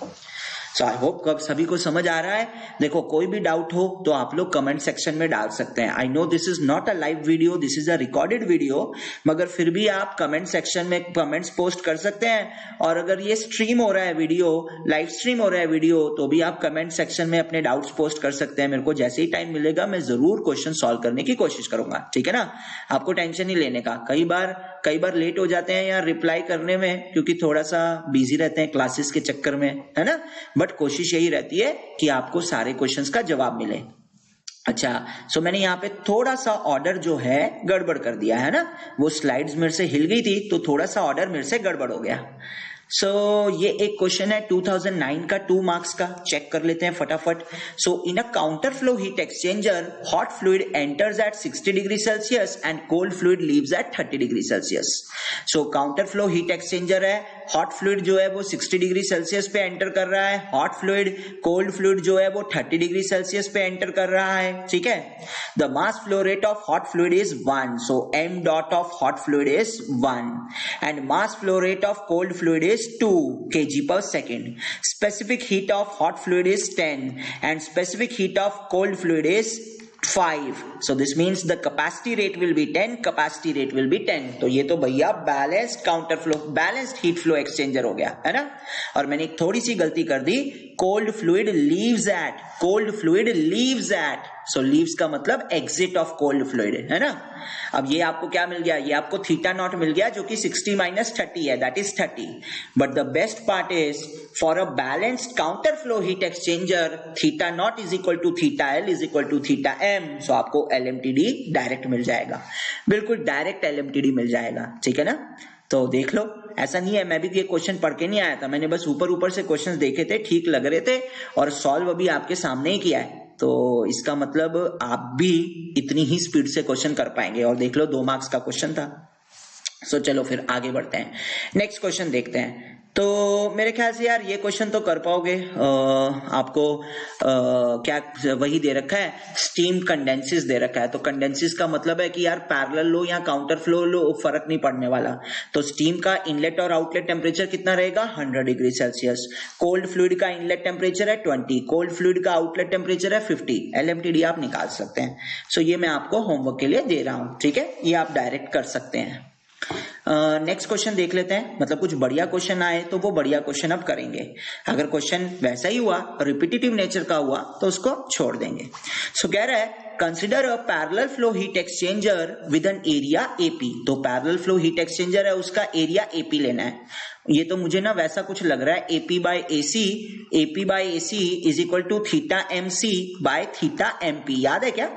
So I hope कब सभी को समझ आ रहा है. देखो कोई भी डाउट हो तो आप लोग कमेंट सेक्शन में डाल सकते हैं. I know this is not a live video, this is a recorded video, मगर फिर भी आप कमेंट सेक्शन में कमेंट्स पोस्ट कर सकते हैं. और अगर ये स्ट्रीम हो रहा है वीडियो, लाइव स्ट्रीम हो रहा है वीडियो, तो भी आप कमेंट सेक्शन में अपने डाउट्स पोस्ट कर सकते हैं. मेरे को जैसे ही टाइम मिलेगा मैं जरूर क्वेश्चन सॉल्व करने की कोशिश करूंगा. ठीक है ना? आपको टेंशन नहीं लेने का. कई बार लेट हो जाते हैं या रिप्लाई करने में, क्योंकि थोड़ा सा बिजी रहते हैं क्लासेस के चक्कर में, है ना? बट कोशिश यही रहती है कि आपको सारे क्वेश्चंस का जवाब मिले. अच्छा, सो मैंने यहाँ पे थोड़ा सा ऑर्डर जो है गड़बड़ कर दिया है ना, वो स्लाइड्स मेरे से हिल गई थी तो थोड़ा सा ऑर्डर मेरे से गड़बड़ हो गया। सो ये एक क्वेश्चन है 2009 का 2 मार्क्स का, चेक कर लेते हैं फटाफट। So in a counter flow heat exchanger hot fluid enters at 60 degree Celsius and cold fluid leaves at 30 degree Celsius. So counter flow heat exchanger है, हॉट फ्लूइड जो है वो 60 डिग्री सेल्सियस पे एंटर कर रहा है, हॉट फ्लूइड कोल्ड फ्लूइड जो है वो 30 डिग्री सेल्सियस पे एंटर कर रहा है, ठीक है। The mass flow rate of hot fluid is 1, so m dot of hot fluid is 1 and mass flow rate of cold fluid is 2 kg per second. Specific heat of hot fluid is 10 and specific heat of cold fluid is 5. So this means the capacity rate will be 10, capacity rate will be 10. तो ये तो भैया balanced counter flow, balanced heat flow exchanger हो गया है ना। और मैंने एक थोड़ी सी गलती कर दी, cold fluid leaves at, cold fluid leaves at, so leaves का मतलब एग्जिट ऑफ कोल्ड फ्लूइड है ना। अब ये आपको क्या मिल गया, ये आपको थीटा नॉट मिल गया जो कि 60 माइनस 30 है, that is 30। But the best part is for a balanced counter flow heat exchanger theta not is equal to theta L is equal to theta M, so आपको एलएमटीडी डायरेक्ट मिल जाएगा, बिल्कुल direct LMTD मिल जाएगा, ठीक है ना। तो देख लो, ऐसा नहीं है मैं भी ये क्वेश्चन पढ़ के नहीं आया था, मैंने बस ऊपर ऊपर से क्वेश्चंस देखे थे, ठीक लग रहे थे और सॉल्व अभी आपके सामने ही किया है। तो इसका मतलब आप भी इतनी ही स्पीड से क्वेश्चन कर पाएंगे। और देख लो 2 मार्क्स का क्वेश्चन था। सो चलो फिर आगे बढ़ते हैं, नेक्स्ट क्वेश्चन देखते हैं। तो मेरे ख्याल से यार ये क्वेश्चन तो कर पाओगे, आपको क्या वही दे रखा है, स्टीम कंडेंसिस दे रखा है। तो कंडेंसिस का मतलब है कि यार पैरेलल लो या काउंटर फ्लो लो फर्क नहीं पड़ने वाला। तो स्टीम का इनलेट और आउटलेट टेम्परेचर कितना रहेगा, 100 डिग्री सेल्सियस। कोल्ड फ्लूइड का इनलेट टेम्परेचर है 20, कोल्ड फ्लूइड का आउटलेट टेम्परेचर है 50। एलएमटीडी आप निकाल सकते हैं। सो ये मैं आपको होमवर्क के लिए दे रहा हूं, ठीक है, ये आप डायरेक्ट कर सकते हैं। नेक्स्ट क्वेश्चन देख लेते हैं, मतलब कुछ बढ़िया क्वेश्चन आए तो वो बढ़िया क्वेश्चन अब करेंगे। अगर क्वेश्चन वैसा ही हुआ, रिपीटेटिव नेचर का हुआ, तो उसको छोड़ देंगे। सो कह रहा है consider a parallel flow heat exchanger with an area AP. तो पैरेलल फ्लो हीट एक्सचेंजर है, उसका एरिया एपी लेना है। ये तो मुझे ना वैसा कुछ लग रहा है, AP by AC is equal to theta MC by theta MP. याद है क्या,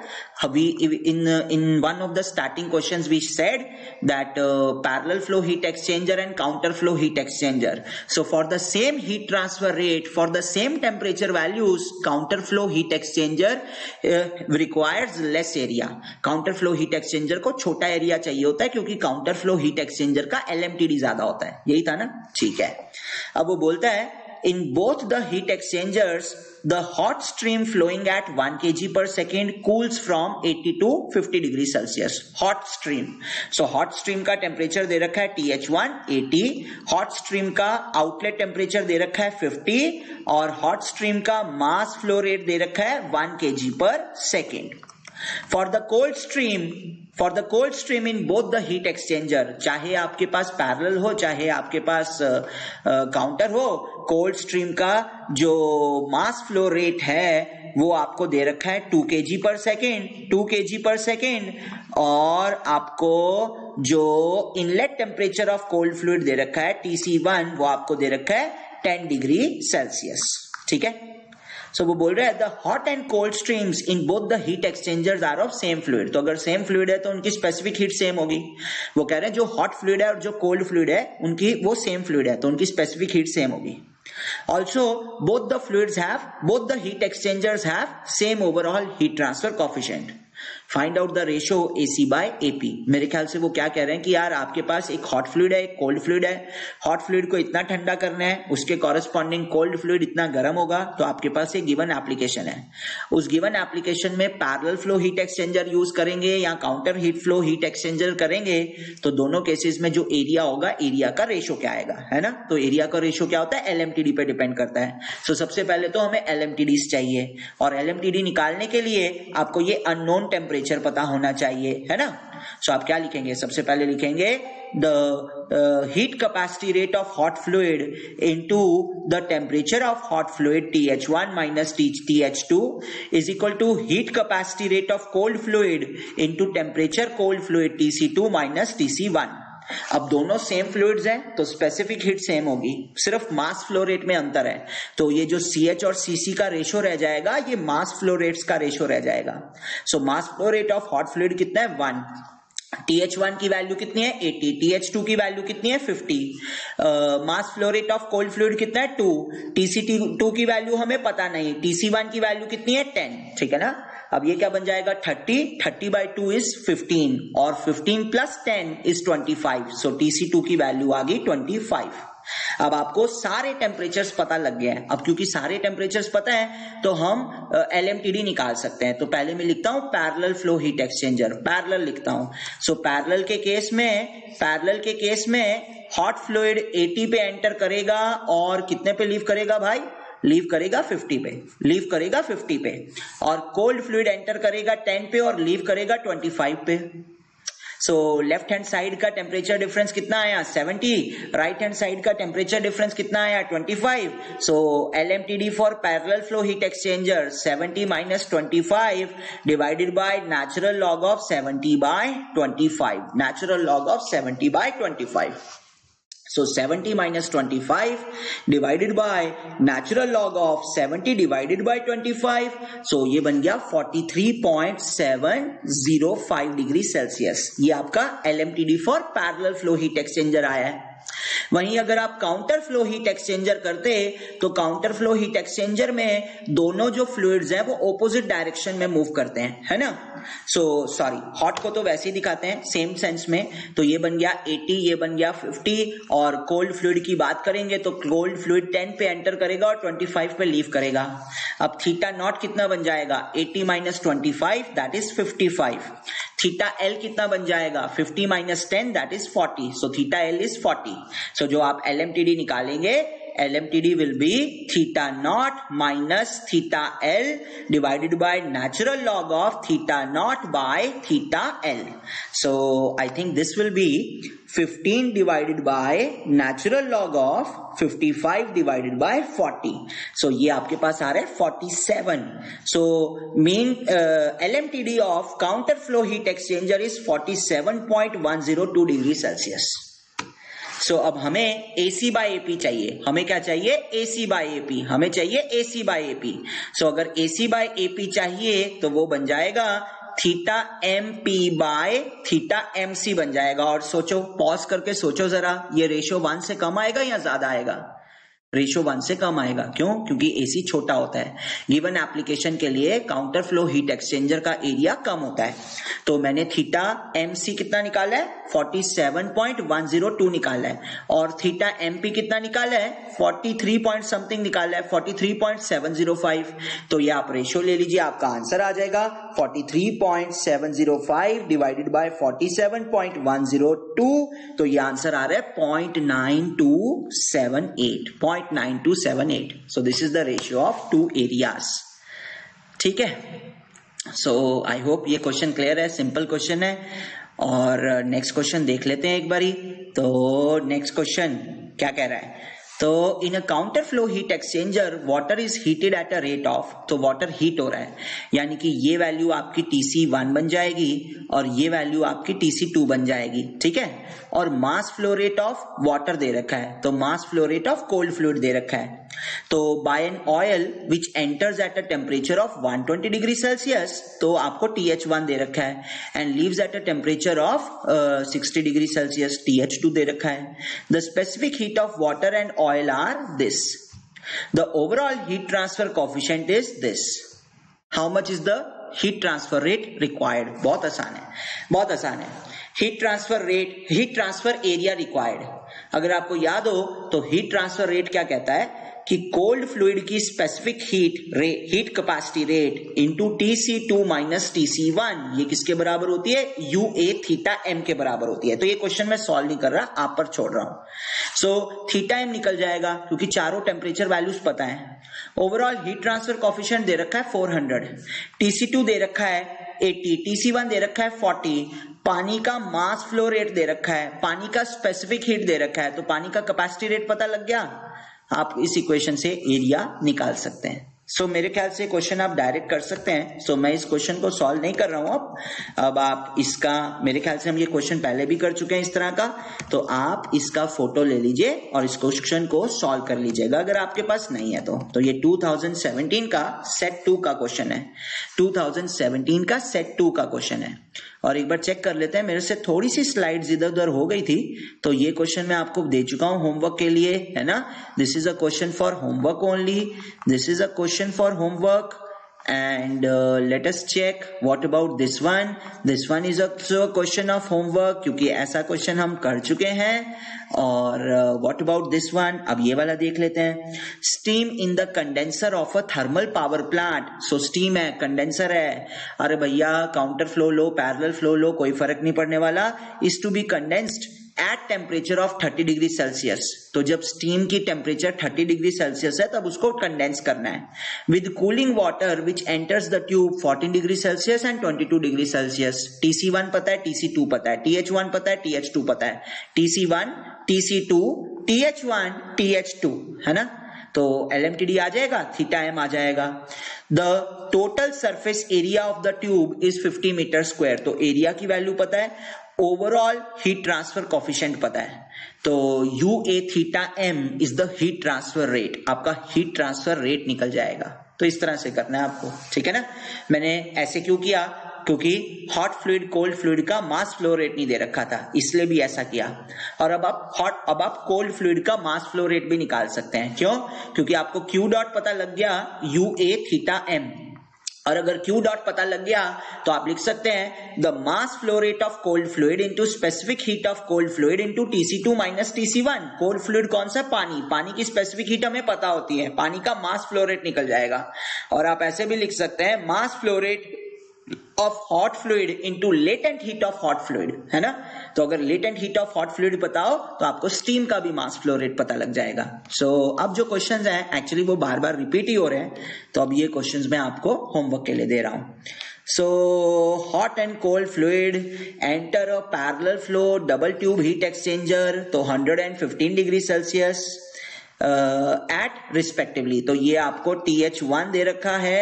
अभी in one of the starting questions we said that parallel flow heat exchanger and counter flow heat exchanger. So for the same heat transfer rate, for the same temperature values, counter flow heat exchanger requires less area. counter flow heat exchanger को छोटा area चाहिए होता है क्योंकि counter flow heat exchanger का LMTD ज्यादा होता है, यही था ना, ठीक है। अब वो बोलता है in both the heat exchangers the hot stream flowing at 1 kg per second cools from 80 to 50 degree Celsius. hot stream, so hot stream का टेम्परेचर दे रखा है TH1 80, hot stream का आउटलेट टेम्परेचर दे रखा है 50 और hot stream का मास फ्लो रेट दे रखा है 1 kg per second. For the cold stream in both the heat exchanger, चाहे आपके पास पैरेलल हो चाहे आपके पास काउंटर हो, कोल्ड स्ट्रीम का जो मास फ्लो रेट है वो आपको दे रखा है 2 kg per second, 2 kg per second, और आपको जो inlet temperature of cold fluid दे रखा है TC1 वो आपको दे रखा है 10 डिग्री सेल्सियस, ठीक है। सो वो बोल रहा है the hot and cold streams in both the heat exchangers are of same fluid. तो अगर सेम फ्लूइड है तो उनकी स्पेसिफिक हीट सेम होगी। वो कह रहे हैं जो हॉट फ्लूइड है और जो कोल्ड फ्लूइड है उनकी वो सेम फ्लूइड है तो उनकी स्पेसिफिक हीट सेम होगी। Also both the heat exchangers have same overall heat transfer coefficient. Find out the ratio AC by AP। मेरे ख्याल से वो क्या कह रहे हैं कि यार आपके पास एक हॉट फ्लूइड है, एक कोल्ड फ्लूइड है, हॉट फ्लूइड को इतना ठंडा करना है, उसके कॉरेस्पॉन्डिंग कोल्ड फ्लूइड इतना गर्म होगा। तो आपके पास एक गिवन एप्लीकेशन है, उस गिवन एप्लीकेशन में parallel flow heat exchanger use करेंगे या counter heat flow heat exchanger करेंगे, तो दोनों केसेस में जो एरिया होगा, एरिया का रेशो क्या आएगा, है ना। तो एरिया का रेशो क्या होता है, LMTD पे डिपेंड करता है। सो सबसे पहले तो हमें LMTDs चाहिए और LMTD निकालने के लिए आपको ये अननोन टेम्परेचर पता होना चाहिए, है ना। सो आप क्या लिखेंगे, सबसे पहले लिखेंगे the heat capacity rate of hot fluid into the temperature of hot fluid TH1 minus TH2 is equal to heat capacity rate of cold fluid into temperature cold fluid TC2 minus TC1. अब दोनों same fluids हैं तो specific heat same होगी, सिर्फ मास flow rate में अंतर है। तो ये जो CH और CC का रेशो रह जाएगा ये मास फ्लो रेट्स का रेशो रह जाएगा। So mass flow rate of hot fluid कितना है 1, TH1 की वैल्यू कितनी है 80, TH2 की वैल्यू कितनी है 50, मास flow rate of cold fluid कितना है 2, TC2 की वैल्यू हमें पता नहीं, TC1 की वैल्यू कितनी है 10, ठीक है ना। अब ये क्या बन जाएगा 30 by 2 is 15 और 15 plus 10 is 25, सो TC2 की वैल्यू आ गई 25। अब आपको सारे टेम्परेचर्स पता लग गए हैं। अब क्योंकि सारे टेम्परेचर्स पता है तो हम LMTD निकाल सकते हैं। तो पहले मैं लिखता हूं parallel flow heat exchanger, parallel लिखता हूं। सो पैरेलल के केस में हॉट फ्लूइड 80 पे एंटर करेगा और कितने पे लीव करेगा भाई, लीव करेगा 50 पे, और कोल्ड फ्लूइड एंटर करेगा 10 पे और लीव करेगा 25 पे। सो लेफ्ट हैंड साइड का टेम्परेचर डिफरेंस कितना आया 70, राइट हैंड साइड का टेम्परेचर डिफरेंस कितना आया 25। सो LMTD for parallel flow heat exchanger 70 - 25 divided by natural log of 70 by 25, natural log of 70 by 25। So 70 - 25 divided by natural log of 70 divided by 25, so ये बन गया 43.705 degree Celsius. ये आपका LMTD for parallel flow heat exchanger आया है। वहीं अगर आप काउंटर फ्लो हीट एक्सचेंजर करते तो काउंटर फ्लो हीट एक्सचेंजर में दोनों जो फ्लूइड्स हैं वो ऑपोजिट डायरेक्शन में मूव करते हैं, है ना। सो सॉरी, हॉट को तो वैसे ही दिखाते हैं सेम सेंस में। तो ये बन गया 80, ये बन गया 50, और कोल्ड फ्लूइड की बात करेंगे तो कोल्ड फ्लूइड 10 पे एंटर करेगा और 25 पे लीव करेगा। अब थीटा नॉट कितना बन जाएगा 80 - 25 दैट इज 55। थीटा एल कितना बन जाएगा 50 - 10 that is 40, so theta L is 40। सो जो आप LMTD निकालेंगे, LMTD will be theta naught minus theta L divided by natural log of theta naught by theta L. So I think this will be 15 divided by natural log of 55 divided by 40. So ये आपके पास आ रहा है 47. So mean LMTD of counter flow heat exchanger is 47.102 degree Celsius. सो अब हमें AC by AP चाहिए। हमें क्या चाहिए AC by AP, हमें चाहिए AC by AP। सो अगर AC by AP चाहिए तो वो बन जाएगा theta MP by theta MC बन जाएगा। और सोचो, पॉज करके सोचो जरा, ये रेशो 1 से कम आएगा या ज्यादा आएगा? रेशो 1 से कम आएगा। क्यों? क्योंकि AC छोटा होता है। गिवन एप्लीकेशन के लिए काउंटर फ्लो हीट एक्सचेंजर का एरिया कम होता है। तो मैंने थीटा MC कितना निकाला है 47.102 निकाला है, और थीटा MP कितना निकाला है 43 पॉइंट समथिंग निकाला है 43.705। तो ये आप रेशो ले लीजिए, आपका आंसर आ जाएगा 43.705 डिवाइडेड बाय 47.102। तो ये आंसर आ रहा है 0.9278। सो this is the ratio of 2 areas. ठीक है, सो आई होप ये क्वेश्चन क्लियर है, सिंपल क्वेश्चन है। और नेक्स्ट क्वेश्चन देख लेते हैं एक बारी। तो नेक्स्ट क्वेश्चन क्या कह रहा है, तो in a counter flow heat exchanger water is heated at a rate of, तो वाटर हीट हो रहा है, यानी कि ये वैल्यू आपकी TC1 बन जाएगी और ये वैल्यू आपकी TC2 बन जाएगी। ठीक है, और mass flow rate of water दे रखा है, तो mass flow rate of cold fluid दे रखा है। तो by an oil which enters at a temperature of 120 degree Celsius, तो आपको TH1 दे रखा है, and leaves at a temperature of 60 degree celsius, TH2 दे रखा है। The specific heat of water and oil are this. The overall heat transfer coefficient is this. How much is the heat transfer rate required? बहुत आसान है, बहुत आसान है। Heat transfer rate, heat transfer area required, अगर आपको याद हो तो हीट ट्रांसफर रेट क्या कहता है कि कोल्ड फ्लूइड की specific heat capacity rate into TC2 minus TC1, ये किसके बराबर होती है UA थीटा M के बराबर होती है। तो ये क्वेश्चन मैं सॉल्व नहीं कर रहा, आप पर छोड़ रहा हूं। सो थीटा M निकल जाएगा क्योंकि चारों टेम्परेचर वैल्यूज पता है। ओवरऑल हीट ट्रांसफर कोएफिशिएंट दे रखा है 400, TC2 दे रखा है 80, TC1 दे रखा है 40, पानी का मास फ्लो रेट दे रखा है, पानी का स्पेसिफिक हीट दे रखा है, तो पानी का कैपेसिटी रेट पता लग गया। आप इस इक्वेशन से एरिया निकाल सकते हैं। सो मेरे ख्याल से क्वेश्चन आप डायरेक्ट कर सकते हैं। सो मैं इस क्वेश्चन को सॉल्व नहीं कर रहा हूं अब आप इसका, मेरे ख्याल से हम ये क्वेश्चन पहले भी कर चुके हैं इस तरह का, तो आप इसका फोटो ले लीजिए और इस क्वेश्चन को सॉल्व कर लीजिएगा अगर आपके पास नहीं है तो ये 2017 का सेट 2 का क्वेश्चन है, 2017 का सेट 2 का क्वेश्चन है। और एक बार चेक कर लेते हैं, मेरे से थोड़ी सी स्लाइड्स इधर उधर हो गई थी, तो ये क्वेश्चन मैं आपको दे चुका हूं होमवर्क के लिए, है ना। This is a question for homework only, this is a question for homework. And let us check what about this one. This one is also a question of homework क्योंकि ऐसा क्वेश्चन हम कर चुके हैं। और what about this one? अब ये वाला देख लेते हैं। Steam in the condenser of a thermal power plant. So steam है, condenser है, अरे भैया काउंटर फ्लो लो, पैरेलल फ्लो लो, कोई फर्क नहीं पड़ने वाला, is to be condensed at temperature of 30 degree Celsius. तो जब स्टीम की टेम्परेचर 30 डिग्री सेल्सियस है तब उसको कंडेंस करना है with cooling water which enters the tube 14 degree Celsius and 22 degree Celsius. TC1 पता है, TC2 पता है, TH1 पता है, TH2 पता है, TC1 TC2 TH1 TH2, है ना। तो LMTD आ जाएगा, थीटा m आ जाएगा। The total surface area of the tube is 50 metre square. तो एरिया की वैल्यू पता है, ओवरऑल हीट ट्रांसफर कोफिशिएंट पता है, तो UA theta m is the heat transfer rate, आपका हीट ट्रांसफर रेट निकल जाएगा। तो इस तरह से करना है आपको, ठीक है ना। मैंने ऐसे क्यों किया, क्योंकि हॉट फ्लूइड कोल्ड फ्लूइड का मास फ्लो रेट नहीं दे रखा था, इसलिए भी ऐसा किया। और अब आप कोल्ड फ्लूइड का मास फ्लो रेट भी निकाल सकते हैं। क्यों? क्योंकि आपको Q डॉट पता लग गया, UA थीटा m, और अगर Q डॉट पता लग गया तो आप लिख सकते हैं the mass flow rate of cold fluid into specific heat of cold fluid into TC2 minus TC1। Cold fluid कौन सा? पानी। पानी की स्पेसिफिक हीट हमें पता होती है, पानी का मास फ्लो रेट निकल जाएगा। और आप ऐसे भी लिख सकते हैं mass flow rate of hot fluid into latent heat of hot fluid, है ना। तो अगर latent heat of hot fluid पता हो तो आपको स्टीम का भी मास फ्लो रेट पता लग जाएगा। सो अब जो क्वेश्चंस हैं एक्चुअली वो बार बार रिपीट ही हो रहे हैं, तो अब ये क्वेश्चंस मैं आपको होमवर्क के लिए दे रहा हूं। So hot and cold fluid enter a parallel flow double tube heat exchanger, तो 115 डिग्री सेल्सियस एट रिस्पेक्टिवली। तो ये आपको TH1 दे रखा है,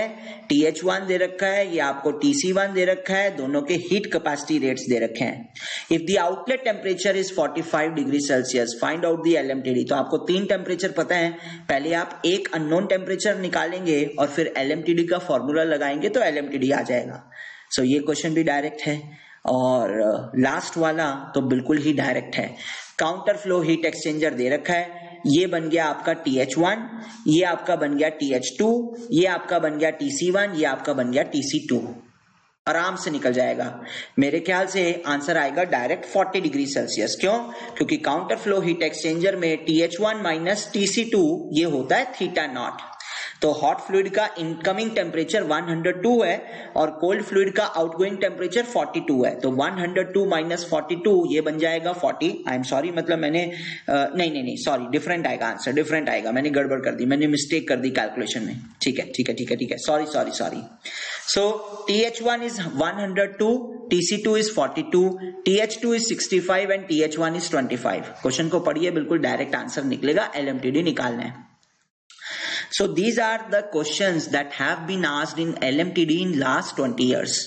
TH1 दे रखा है, ये आपको TC1 दे रखा है, दोनों के हीट कैपेसिटी रेट्स दे रखे हैं। If the outlet temperature is 45 degree Celsius find out the LMTD। तो आपको 3 टेम्परेचर पता है, पहले आप एक अननोन टेम्परेचर निकालेंगे और फिर LMTD का फॉर्मूला लगाएंगे तो LMTD आ जाएगा। सो ये क्वेश्चन भी डायरेक्ट है, और लास्ट वाला तो बिल्कुल ही डायरेक्ट है। काउंटर फ्लो हीट एक्सचेंजर दे रखा है, ये बन गया आपका TH1, ये आपका बन गया TH2, ये आपका बन गया TC1, ये आपका बन गया TC2। आराम से निकल जाएगा। मेरे ख्याल से आंसर आएगा डायरेक्ट 40 डिग्री सेल्सियस। क्यों? क्योंकि काउंटर फ्लो हीट एक्सचेंजर में TH1 माइनस TC2 ये होता है थीटा नॉट। तो हॉट फ्लूइड का इनकमिंग टेम्परेचर 102 है और कोल्ड फ्लूइड का आउटगोइंग टेम्परेचर 42 है, तो 102 माइनस 42 ये बन जाएगा 40। आई एम सॉरी, मतलब मैंने नहीं सॉरी, डिफरेंट आएगा आंसर, डिफरेंट आएगा, मैंने गड़बड़ कर दी, मैंने मिस्टेक कर दी कैलकुलेशन में। ठीक है, sorry. So TH1 is 102, TC2 is 42, TH2 is 65 and TH1 is 25। Question को पढ़िए, बिल्कुल डायरेक्ट आंसर निकलेगा, LMTD निकालना है। So these are the questions that have been asked in LMTD in last 20 years.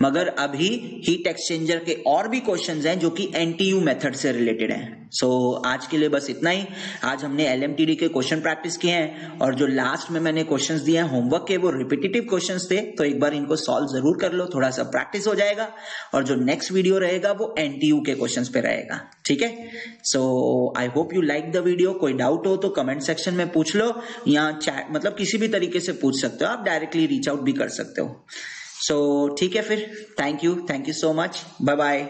मगर अभी हीट एक्सचेंजर के और भी क्वेश्चंस हैं जो कि NTU मेथड से रिलेटेड हैं। सो आज के लिए बस इतना ही। आज हमने LMTD के क्वेश्चन प्रैक्टिस किए हैं, और जो लास्ट में मैंने क्वेश्चंस दिए हैं होमवर्क के वो रिपीटेटिव क्वेश्चंस थे, तो एक बार इनको सॉल्व जरूर कर लो, थोड़ा सा प्रैक्टिस हो जाएगा। और जो नेक्स्ट वीडियो रहेगा वो NTU के क्वेश्चंस पे रहेगा, ठीक है। So I hope you like the video. कोई डाउट हो तो कमेंट सेक्शन में पूछ लो, या चैट, मतलब किसी भी तरीके से पूछ सकते हो, आप डायरेक्टली रीच आउट भी कर सकते हो। सो ठीक है फिर, thank you so much, bye bye.